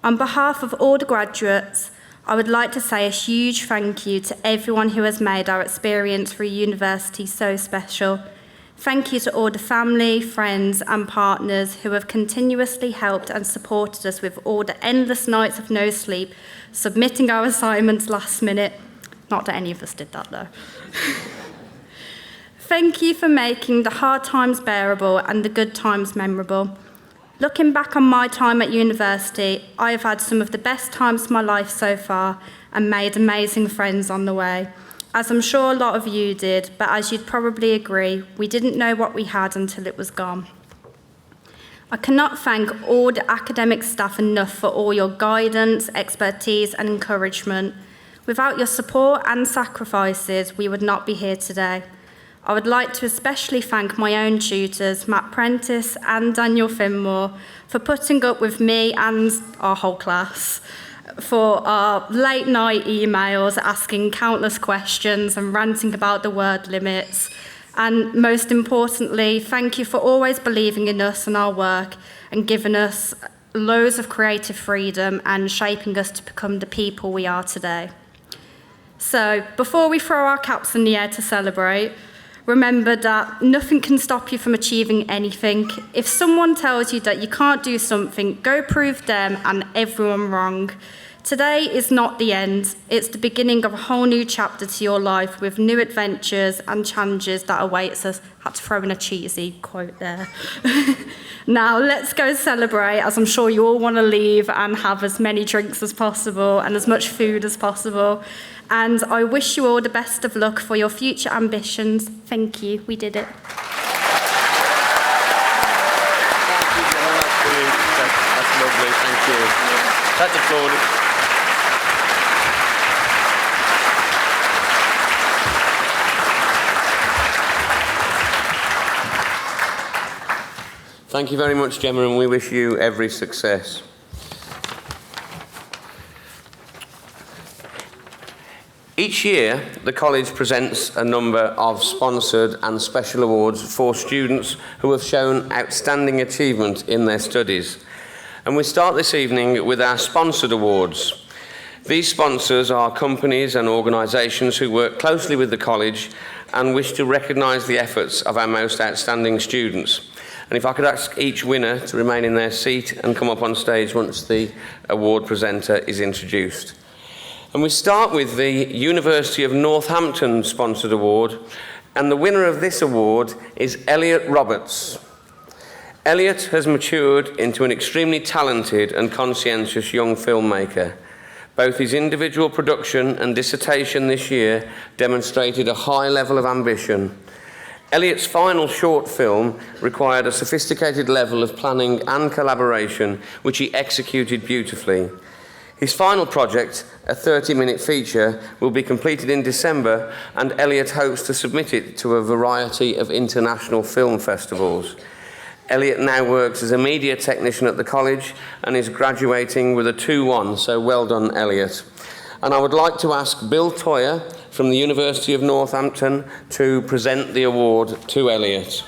On behalf of all the graduates, I would like to say a huge thank you to everyone who has made our experience through university so special. Thank you to all the family, friends and partners who have continuously helped and supported us with all the endless nights of no sleep, submitting our assignments last minute. Not that any of us did that though. Thank you for making the hard times bearable and the good times memorable. Looking back on my time at university, I have had some of the best times of my life so far and made amazing friends on the way. As I'm sure a lot of you did, but as you'd probably agree, we didn't know what we had until it was gone. I cannot thank all the academic staff enough for all your guidance, expertise and encouragement. Without your support and sacrifices, we would not be here today. I would like to especially thank my own tutors, Matt Prentice and Daniel Finmore, for putting up with me and our whole class, for our late night emails asking countless questions and ranting about the word limits. And most importantly, thank you for always believing in us and our work and giving us loads of creative freedom and shaping us to become the people we are today. So, before we throw our caps in the air to celebrate, remember that nothing can stop you from achieving anything. If someone tells you that you can't do something, go prove them and everyone wrong. Today is not the end. It's the beginning of a whole new chapter to your life with new adventures and challenges that awaits us. Had to throw in a cheesy quote there. Now, let's go celebrate, as I'm sure you all want to leave and have as many drinks as possible and as much food as possible. And I wish you all the best of luck for your future ambitions. Thank you. We did it. Thank you, Gemma. That's brilliant. That's lovely. Thank you. Let's applaud. Thank you very much, Gemma, and we wish you every success. Each year, the college presents a number of sponsored and special awards for students who have shown outstanding achievement in their studies. And we start this evening with our sponsored awards. These sponsors are companies and organisations who work closely with the college and wish to recognise the efforts of our most outstanding students. And if I could ask each winner to remain in their seat and come up on stage once the award presenter is introduced. And we start with the University of Northampton sponsored award, and the winner of this award is Elliot Roberts. Elliot has matured into an extremely talented and conscientious young filmmaker. Both his individual production and dissertation this year demonstrated a high level of ambition. Elliot's final short film required a sophisticated level of planning and collaboration, which he executed beautifully. His final project, a 30-minute feature, will be completed in December, and Elliot hopes to submit it to a variety of international film festivals. Elliot now works as a media technician at the college and is graduating with a 2-1, so well done, Elliot. And I would like to ask Bill Toyer from the University of Northampton to present the award to Elliot.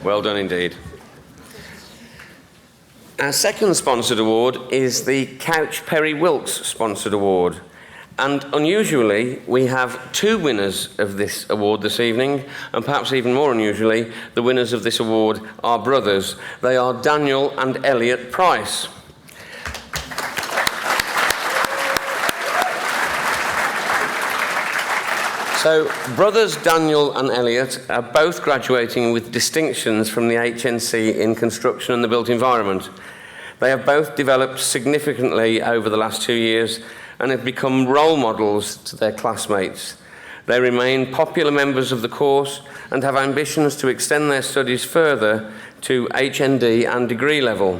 Well done indeed. Our second sponsored award is the Couch Perry Wilkes sponsored award. And unusually, we have two winners of this award this evening, and perhaps even more unusually, the winners of this award are brothers. They are Daniel and Elliot Price. So, brothers Daniel and Elliot are both graduating with distinctions from the HNC in construction and the built environment. They have both developed significantly over the last 2 years and have become role models to their classmates. They remain popular members of the course and have ambitions to extend their studies further to HND and degree level.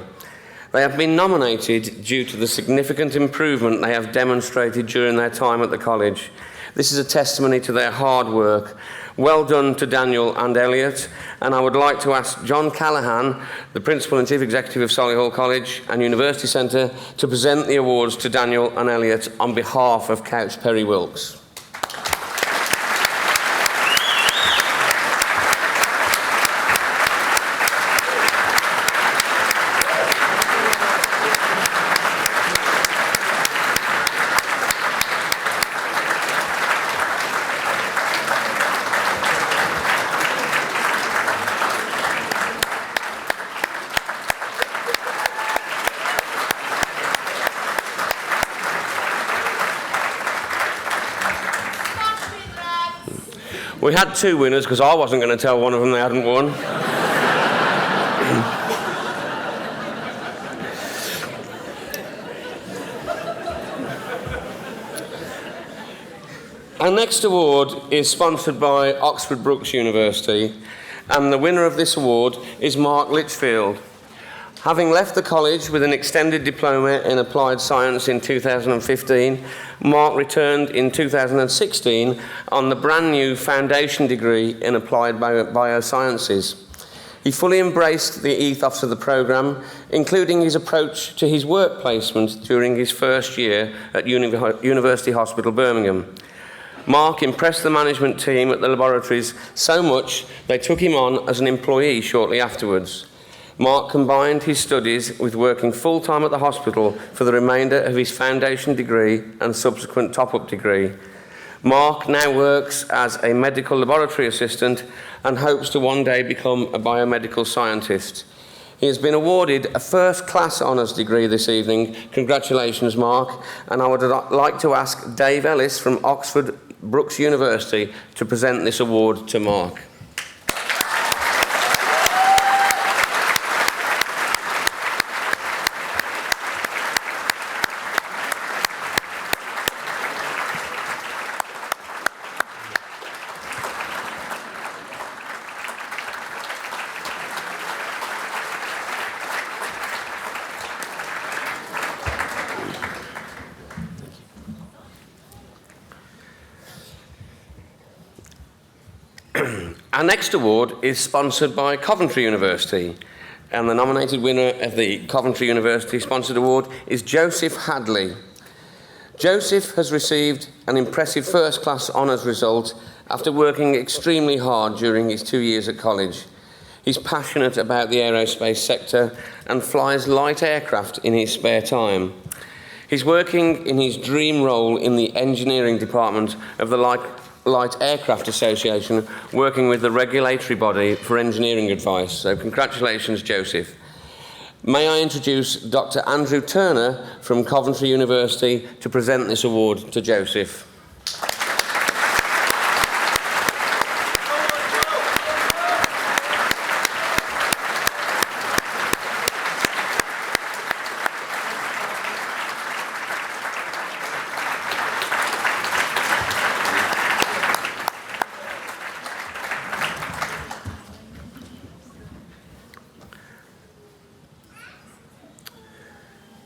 They have been nominated due to the significant improvement they have demonstrated during their time at the college. This is a testimony to their hard work. Well done to Daniel and Elliot, and I would like to ask John Callaghan, the Principal and Chief Executive of Solihull College and University Centre, to present the awards to Daniel and Elliot on behalf of Couch Perry Wilkes. We had two winners because I wasn't going to tell one of them they hadn't won. Our next award is sponsored by Oxford Brookes University, and the winner of this award is Mark Litchfield. Having left the college with an extended diploma in applied science in 2015, Mark returned in 2016 on the brand new foundation degree in applied biosciences. He fully embraced the ethos of the programme, including his approach to his work placement during his first year at University Hospital Birmingham. Mark impressed the management team at the laboratories so much they took him on as an employee shortly afterwards. Mark combined his studies with working full-time at the hospital for the remainder of his foundation degree and subsequent top-up degree. Mark now works as a medical laboratory assistant and hopes to one day become a biomedical scientist. He has been awarded a first-class honours degree this evening. Congratulations, Mark. And I would like to ask Dave Ellis from Oxford Brookes University to present this award to Mark. Our next award is sponsored by Coventry University, and the nominated winner of the Coventry University sponsored award is Joseph Hadley. Joseph has received an impressive first-class honours result after working extremely hard during his 2 years at college. He's passionate about the aerospace sector and flies light aircraft in his spare time. He's working in his dream role in the engineering department of the Light Aircraft Association, working with the regulatory body for engineering advice. So congratulations, Joseph. May I introduce Dr. Andrew Turner from Coventry University to present this award to Joseph.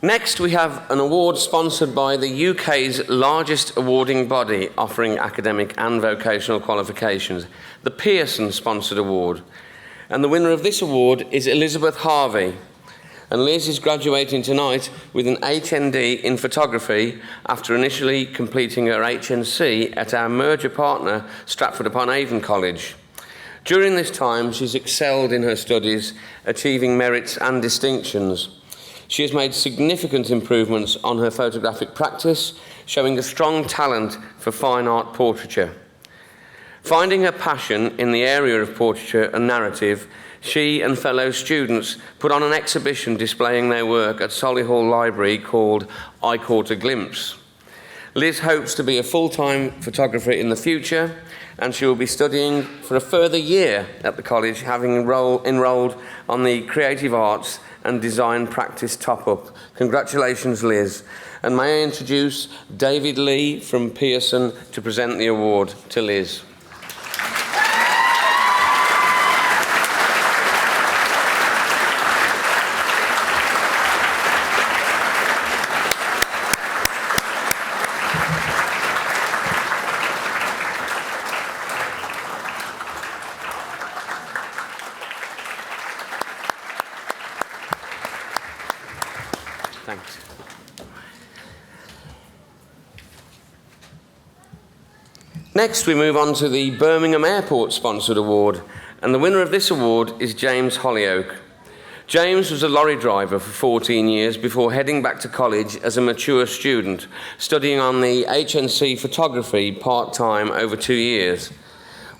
Next, we have an award sponsored by the UK's largest awarding body offering academic and vocational qualifications, the Pearson Sponsored Award. And the winner of this award is Elizabeth Harvey. And Liz is graduating tonight with an HND in photography after initially completing her HNC at our merger partner, Stratford-upon-Avon College. During this time, she's excelled in her studies, achieving merits and distinctions. She has made significant improvements on her photographic practice, showing a strong talent for fine art portraiture. Finding her passion in the area of portraiture and narrative, she and fellow students put on an exhibition displaying their work at Solihull Library called I Caught a Glimpse. Liz hopes to be a full-time photographer in the future, and she will be studying for a further year at the college, having enrolled on the Creative Arts and Design Practice Top-Up. Congratulations, Liz. And may I introduce David Lee from Pearson to present the award to Liz. Thanks. Next, we move on to the Birmingham Airport Sponsored Award, and the winner of this award is James Hollyoak. James was a lorry driver for 14 years before heading back to college as a mature student, studying on the HNC photography part-time over 2 years.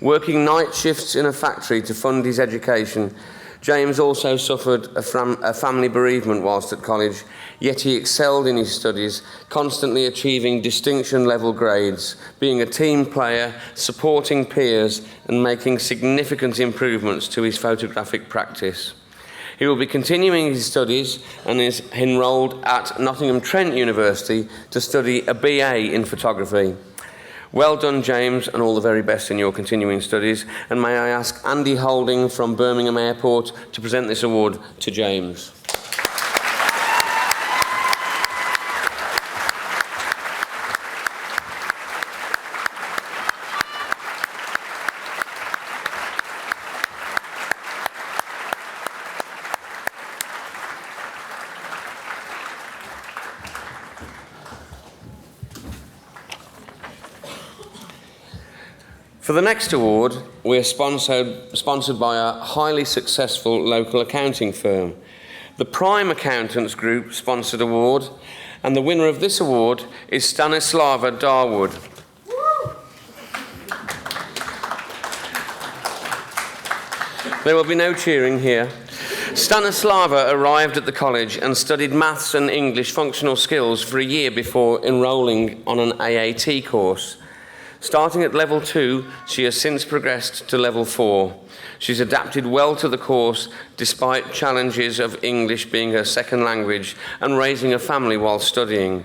Working night shifts in a factory to fund his education, James also suffered a family bereavement whilst at college, yet he excelled in his studies, constantly achieving distinction-level grades, being a team player, supporting peers, and making significant improvements to his photographic practice. He will be continuing his studies and is enrolled at Nottingham Trent University to study a BA in photography. Well done, James, and all the very best in your continuing studies. And may I ask Andy Holding from Birmingham Airport to present this award to James. For the next award, we're sponsored by a highly successful local accounting firm. The Prime Accountants Group sponsored award, and the winner of this award is Stanislava Darwood. There will be no cheering here. Stanislava arrived at the college and studied maths and English functional skills for a year before enrolling on an AAT course. Starting at level 2, she has since progressed to level 4. She's adapted well to the course despite challenges of English being her second language and raising a family while studying.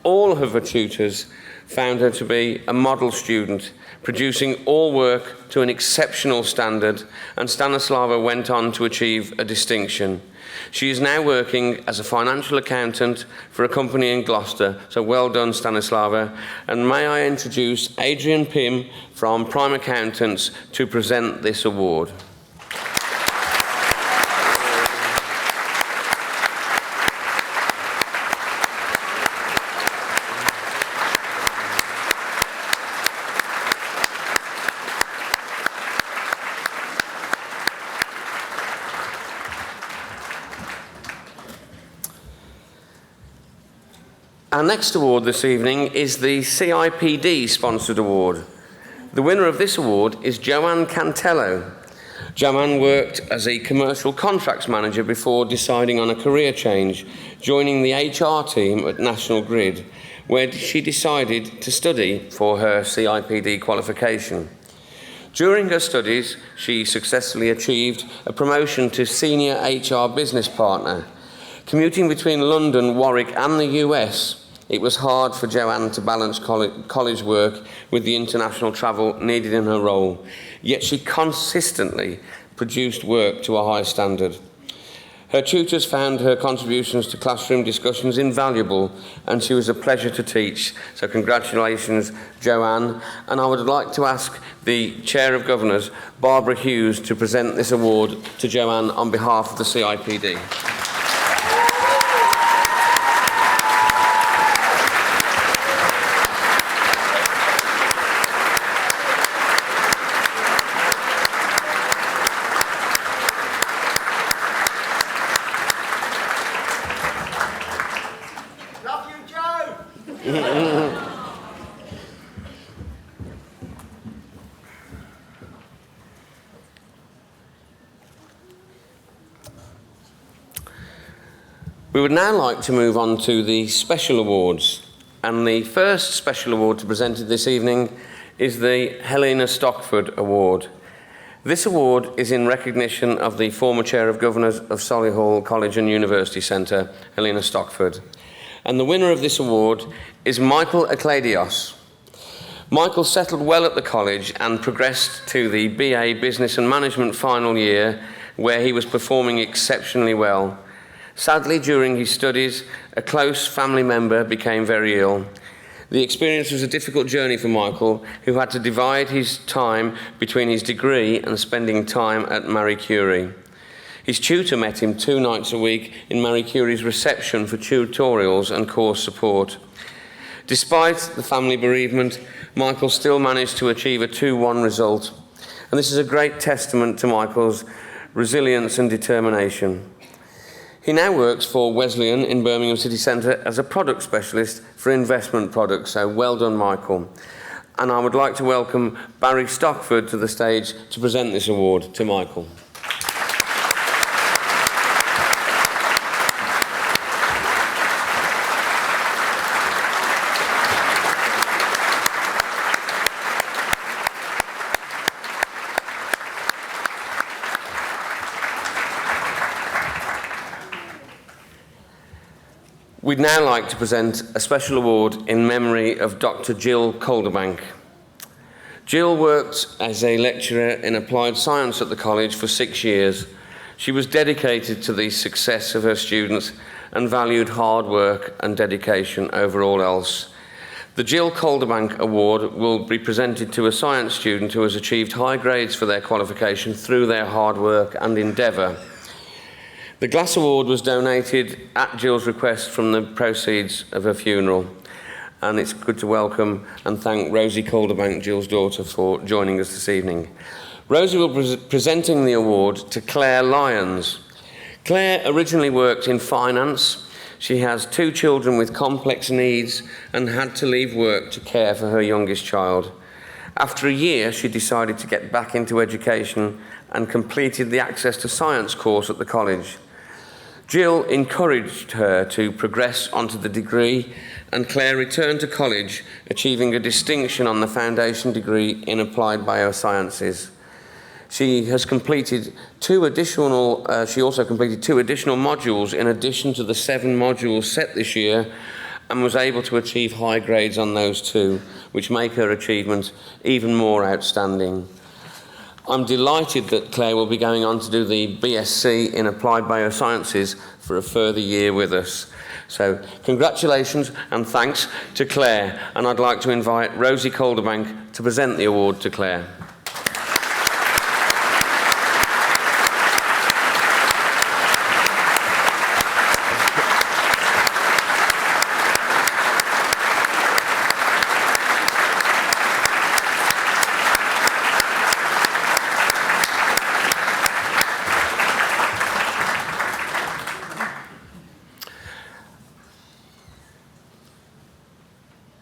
All of her tutors found her to be a model student, producing all work to an exceptional standard, and Stanislava went on to achieve a distinction. She is now working as a financial accountant for a company in Gloucester, so well done, Stanislava. And may I introduce Adrian Pym from Prime Accountants to present this award. Our next award this evening is the CIPD sponsored award. The winner of this award is Joanne Cantello. Joanne worked as a commercial contracts manager before deciding on a career change, joining the HR team at National Grid, where she decided to study for her CIPD qualification. During her studies, she successfully achieved a promotion to senior HR business partner. Commuting between London, Warwick and the US, it was hard for Joanne to balance college work with the international travel needed in her role, yet she consistently produced work to a high standard. Her tutors found her contributions to classroom discussions invaluable, and she was a pleasure to teach. So congratulations, Joanne. And I would like to ask the Chair of Governors, Barbara Hughes, to present this award to Joanne on behalf of the CIPD. We would now like to move on to the special awards, and the first special award to be presented this evening is the Helena Stockford Award. This award is in recognition of the former Chair of Governors of Solihull College and University Centre, Helena Stockford. And the winner of this award is Michael Akladios. Michael settled well at the college and progressed to the BA Business and Management final year, where he was performing exceptionally well. Sadly, during his studies, a close family member became very ill. The experience was a difficult journey for Michael, who had to divide his time between his degree and spending time at Marie Curie. His tutor met him 2 nights a week in Marie Curie's reception for tutorials and course support. Despite the family bereavement, Michael still managed to achieve a 2-1 result. And this is a great testament to Michael's resilience and determination. He now works for Wesleyan in Birmingham City Centre as a product specialist for investment products, so well done, Michael. And I would like to welcome Barry Stockford to the stage to present this award to Michael. We'd now like to present a special award in memory of Dr. Jill Calderbank. Jill worked as a lecturer in applied science at the college for 6 years. She was dedicated to the success of her students and valued hard work and dedication over all else. The Jill Calderbank Award will be presented to a science student who has achieved high grades for their qualification through their hard work and endeavour. The Glass Award was donated at Jill's request from the proceeds of her funeral, and it's good to welcome and thank Rosie Calderbank, Jill's daughter, for joining us this evening. Rosie will be presenting the award to Claire Lyons. Claire originally worked in finance. She has 2 children with complex needs and had to leave work to care for her youngest child. After a year, she decided to get back into education and completed the Access to Science course at the college. Jill encouraged her to progress onto the degree, and Claire returned to college, achieving a distinction on the foundation degree in Applied Biosciences. She also completed 2 additional modules in addition to the 7 modules set this year, and was able to achieve high grades on those 2, which make her achievement even more outstanding. I'm delighted that Claire will be going on to do the BSc in Applied Biosciences for a further year with us. So congratulations and thanks to Claire, and I'd like to invite Rosie Calderbank to present the award to Claire.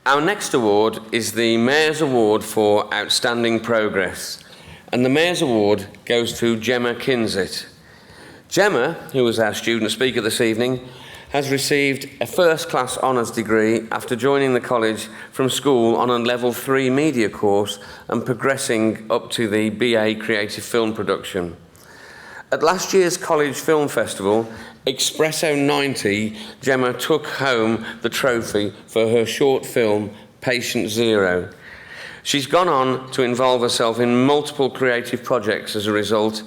Our next award is the Mayor's Award for Outstanding Progress, and the Mayor's Award goes to Gemma Kinzit. Gemma, who was our student speaker this evening, has received a first-class honours degree after joining the college from school on a Level 3 media course and progressing up to the BA Creative Film Production. At last year's College Film Festival, Espresso 90, Gemma took home the trophy for her short film, Patient Zero. She's gone on to involve herself in multiple creative projects as a result.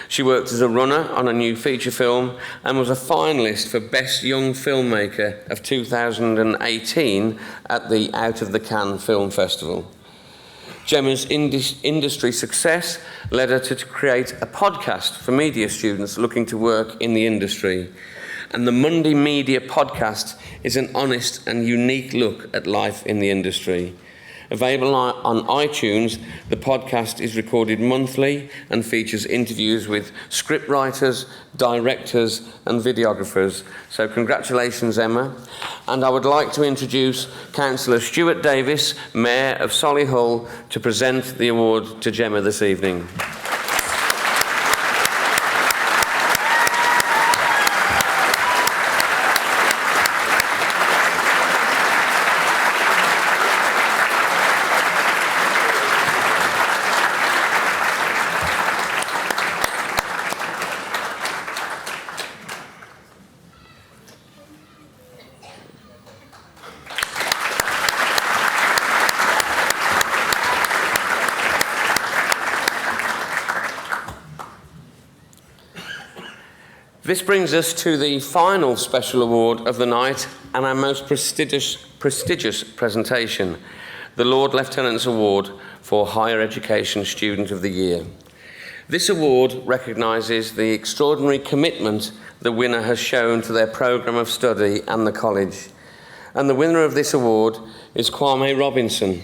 She worked as a runner on a new feature film and was a finalist for Best Young Filmmaker of 2018 at the Out of the Can Film Festival. Gemma's industry success led her to create a podcast for media students looking to work in the industry. And the Monday Media podcast is an honest and unique look at life in the industry. Available on iTunes, the podcast is recorded monthly and features interviews with scriptwriters, directors and videographers. So congratulations, Emma. And I would like to introduce Councillor Stuart Davis, Mayor of Solihull, to present the award to Gemma this evening. This brings us to the final special award of the night and our most prestigious presentation, the Lord Lieutenant's Award for Higher Education Student of the Year. This award recognises the extraordinary commitment the winner has shown to their programme of study and the college. And the winner of this award is Kwame Robinson.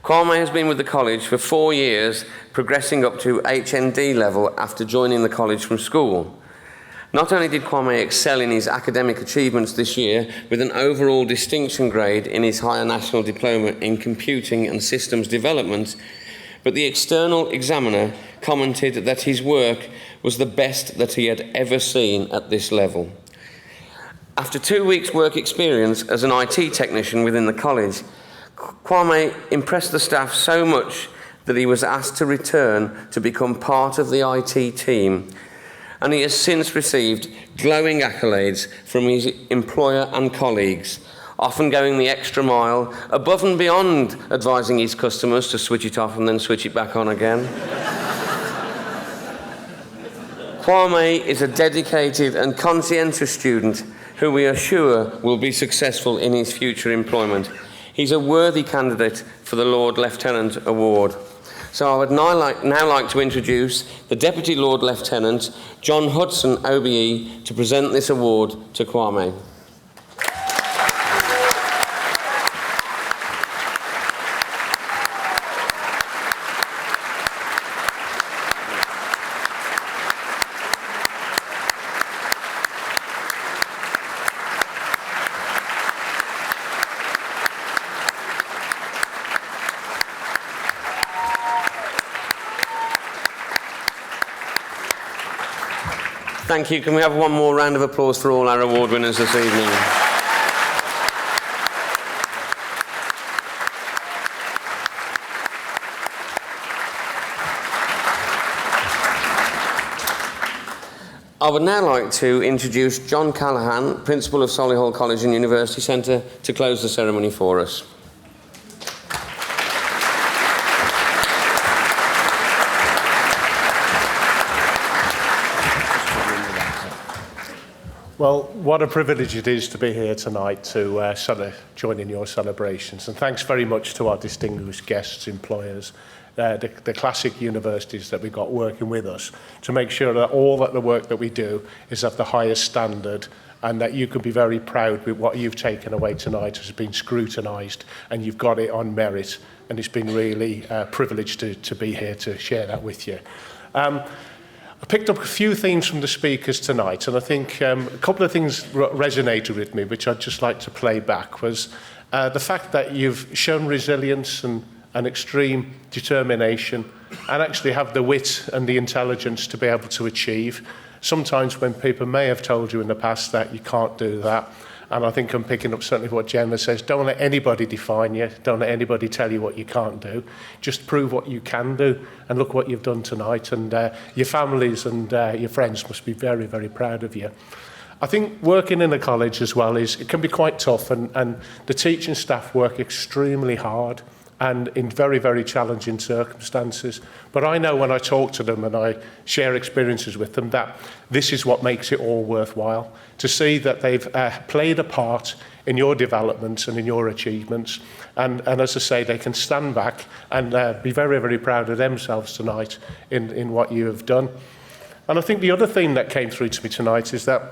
Kwame has been with the college for 4 years, progressing up to HND level after joining the college from school. Not only did Kwame excel in his academic achievements this year with an overall distinction grade in his higher national diploma in computing and systems development, but the external examiner commented that his work was the best that he had ever seen at this level. After 2 weeks' work experience as an IT technician within the college, Kwame impressed the staff so much that he was asked to return to become part of the IT team. and he has since received glowing accolades from his employer and colleagues, often going the extra mile, above and beyond advising his customers to switch it off and then switch it back on again. Kwame is a dedicated and conscientious student who we are sure will be successful in his future employment. He's a worthy candidate for the Lord Lieutenant Award. So I would now like to introduce the Deputy Lord Lieutenant, John Hudson, OBE, to present this award to Kwame. Thank you. Can we have one more round of applause for all our award winners this evening? I would now like to introduce John Callaghan, Principal of Solihull College and University Centre, to close the ceremony for us. Well, what a privilege it is to be here tonight to join in your celebrations. And thanks very much to our distinguished guests, employers, the classic universities that we've got working with us to make sure that all that the work that we do is of the highest standard, and that you can be very proud with what you've taken away tonight has been scrutinised and you've got it on merit, and it's been really privileged to be here to share that with you. I picked up a few themes from the speakers tonight, and I think a couple of things resonated with me, which I'd just like to play back, was the fact that you've shown resilience and extreme determination, and actually have the wit and the intelligence to be able to achieve. Sometimes when people may have told you in the past that you can't do that, and I think I'm picking up certainly what Gemma says, don't let anybody define you, don't let anybody tell you what you can't do, just prove what you can do, and look what you've done tonight, and your families and your friends must be very, very proud of you. I think working in a college as well it can be quite tough, and the teaching staff work extremely hard and in very, very challenging circumstances. But I know when I talk to them and I share experiences with them that this is what makes it all worthwhile, to see that they've played a part in your development and in your achievements. And as I say, they can stand back and be very, very proud of themselves tonight in what you have done. And I think the other theme that came through to me tonight is that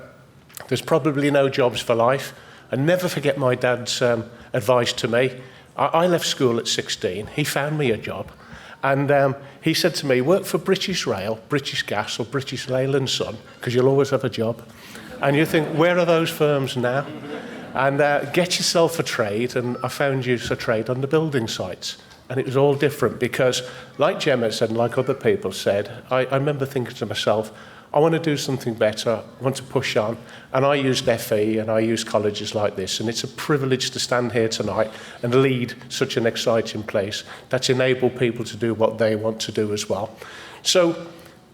there's probably no jobs for life. And never forget my dad's advice to me. I left school at 16. He found me a job. And he said to me, work for British Rail, British Gas, or British Leyland Son, because you'll always have a job. And you think, where are those firms now? And get yourself a trade. And I found you a trade on the building sites. And it was all different because, like Gemma said, and like other people said, I remember thinking to myself, I want to do something better, I want to push on. And I used FE and I used colleges like this. And it's a privilege to stand here tonight and lead such an exciting place that's enabled people to do what they want to do as well. So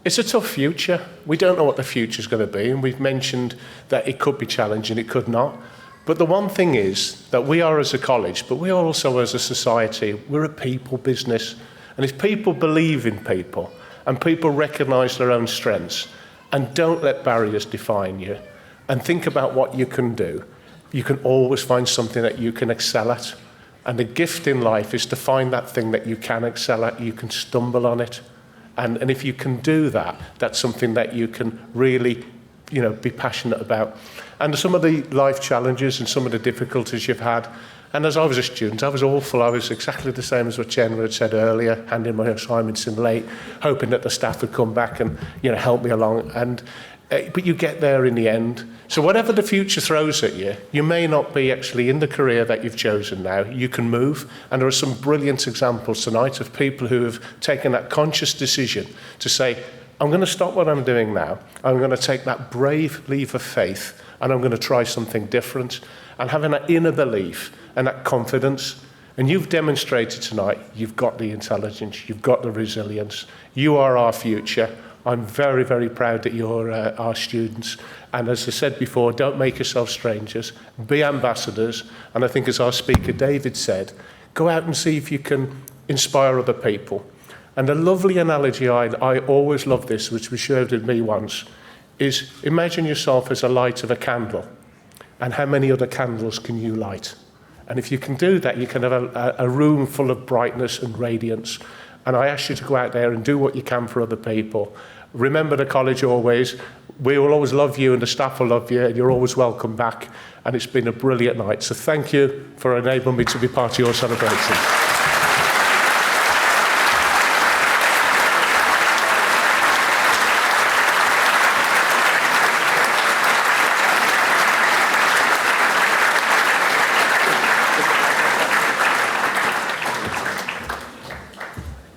it's a tough future. We don't know what the future's going to be. And we've mentioned that it could be challenging, it could not. But the one thing is that we are as a college, but we are also as a society, we're a people business. And if people believe in people and people recognise their own strengths, and don't let barriers define you, and think about what you can do, you can always find something that you can excel at. And the gift in life is to find that thing that you can excel at, you can stumble on it. And if you can do that, that's something that you can really, be passionate about. And some of the life challenges and some of the difficulties you've had, and as I was a student, I was awful. I was exactly the same as what Jenna had said earlier, handing my assignments in late, hoping that the staff would come back and help me along. But you get there in the end. So whatever the future throws at you, you may not be actually in the career that you've chosen now. You can move. And there are some brilliant examples tonight of people who have taken that conscious decision to say, I'm going to stop what I'm doing now. I'm going to take that brave leap of faith and I'm going to try something different. And having that inner belief and that confidence. And you've demonstrated tonight, you've got the intelligence, you've got the resilience. You are our future. I'm very, very proud that you're our students. And as I said before, don't make yourselves strangers, be ambassadors. And I think as our speaker David said, go out and see if you can inspire other people. And a lovely analogy, I always love this, which was shared with me once, is imagine yourself as a light of a candle. And how many other candles can you light? And if you can do that, you can have a room full of brightness and radiance. And I ask you to go out there and do what you can for other people. Remember the college always. We will always love you and the staff will love you and you're always welcome back. And it's been a brilliant night. So thank you for enabling me to be part of your celebration.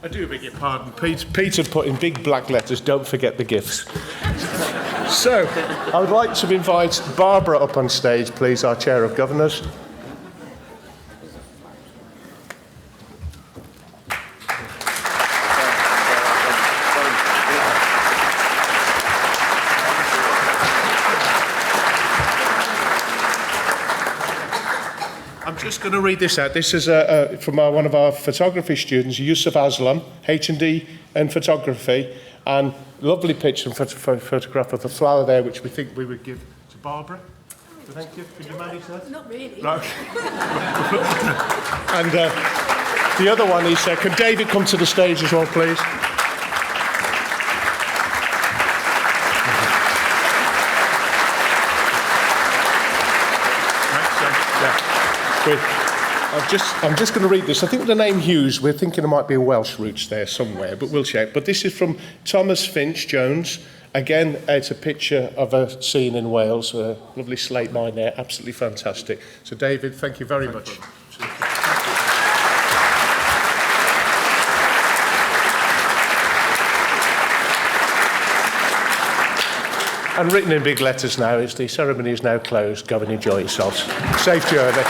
I do beg your pardon. Peter put in big black letters, don't forget the gifts. So, I would like to invite Barbara up on stage, please, our Chair of Governors. I'm just going to read this out. This is from one of our photography students, Yusuf Aslam, H&D and photography, and lovely picture and photograph of the flower there, which we think we would give to Barbara. So thank you. Can you manage that? Not really. Right. And the other one is, can David come to the stage as well, please? I'm just going to read this. I think the name Hughes, we're thinking there might be a Welsh roots there somewhere, but we'll check. But this is from Thomas Finch Jones. Again, it's a picture of a scene in Wales, a lovely slate mine there, absolutely fantastic. So David, thank you very much. And written in big letters now, is the ceremony is now closed. Go and enjoy yourselves. Safe journey.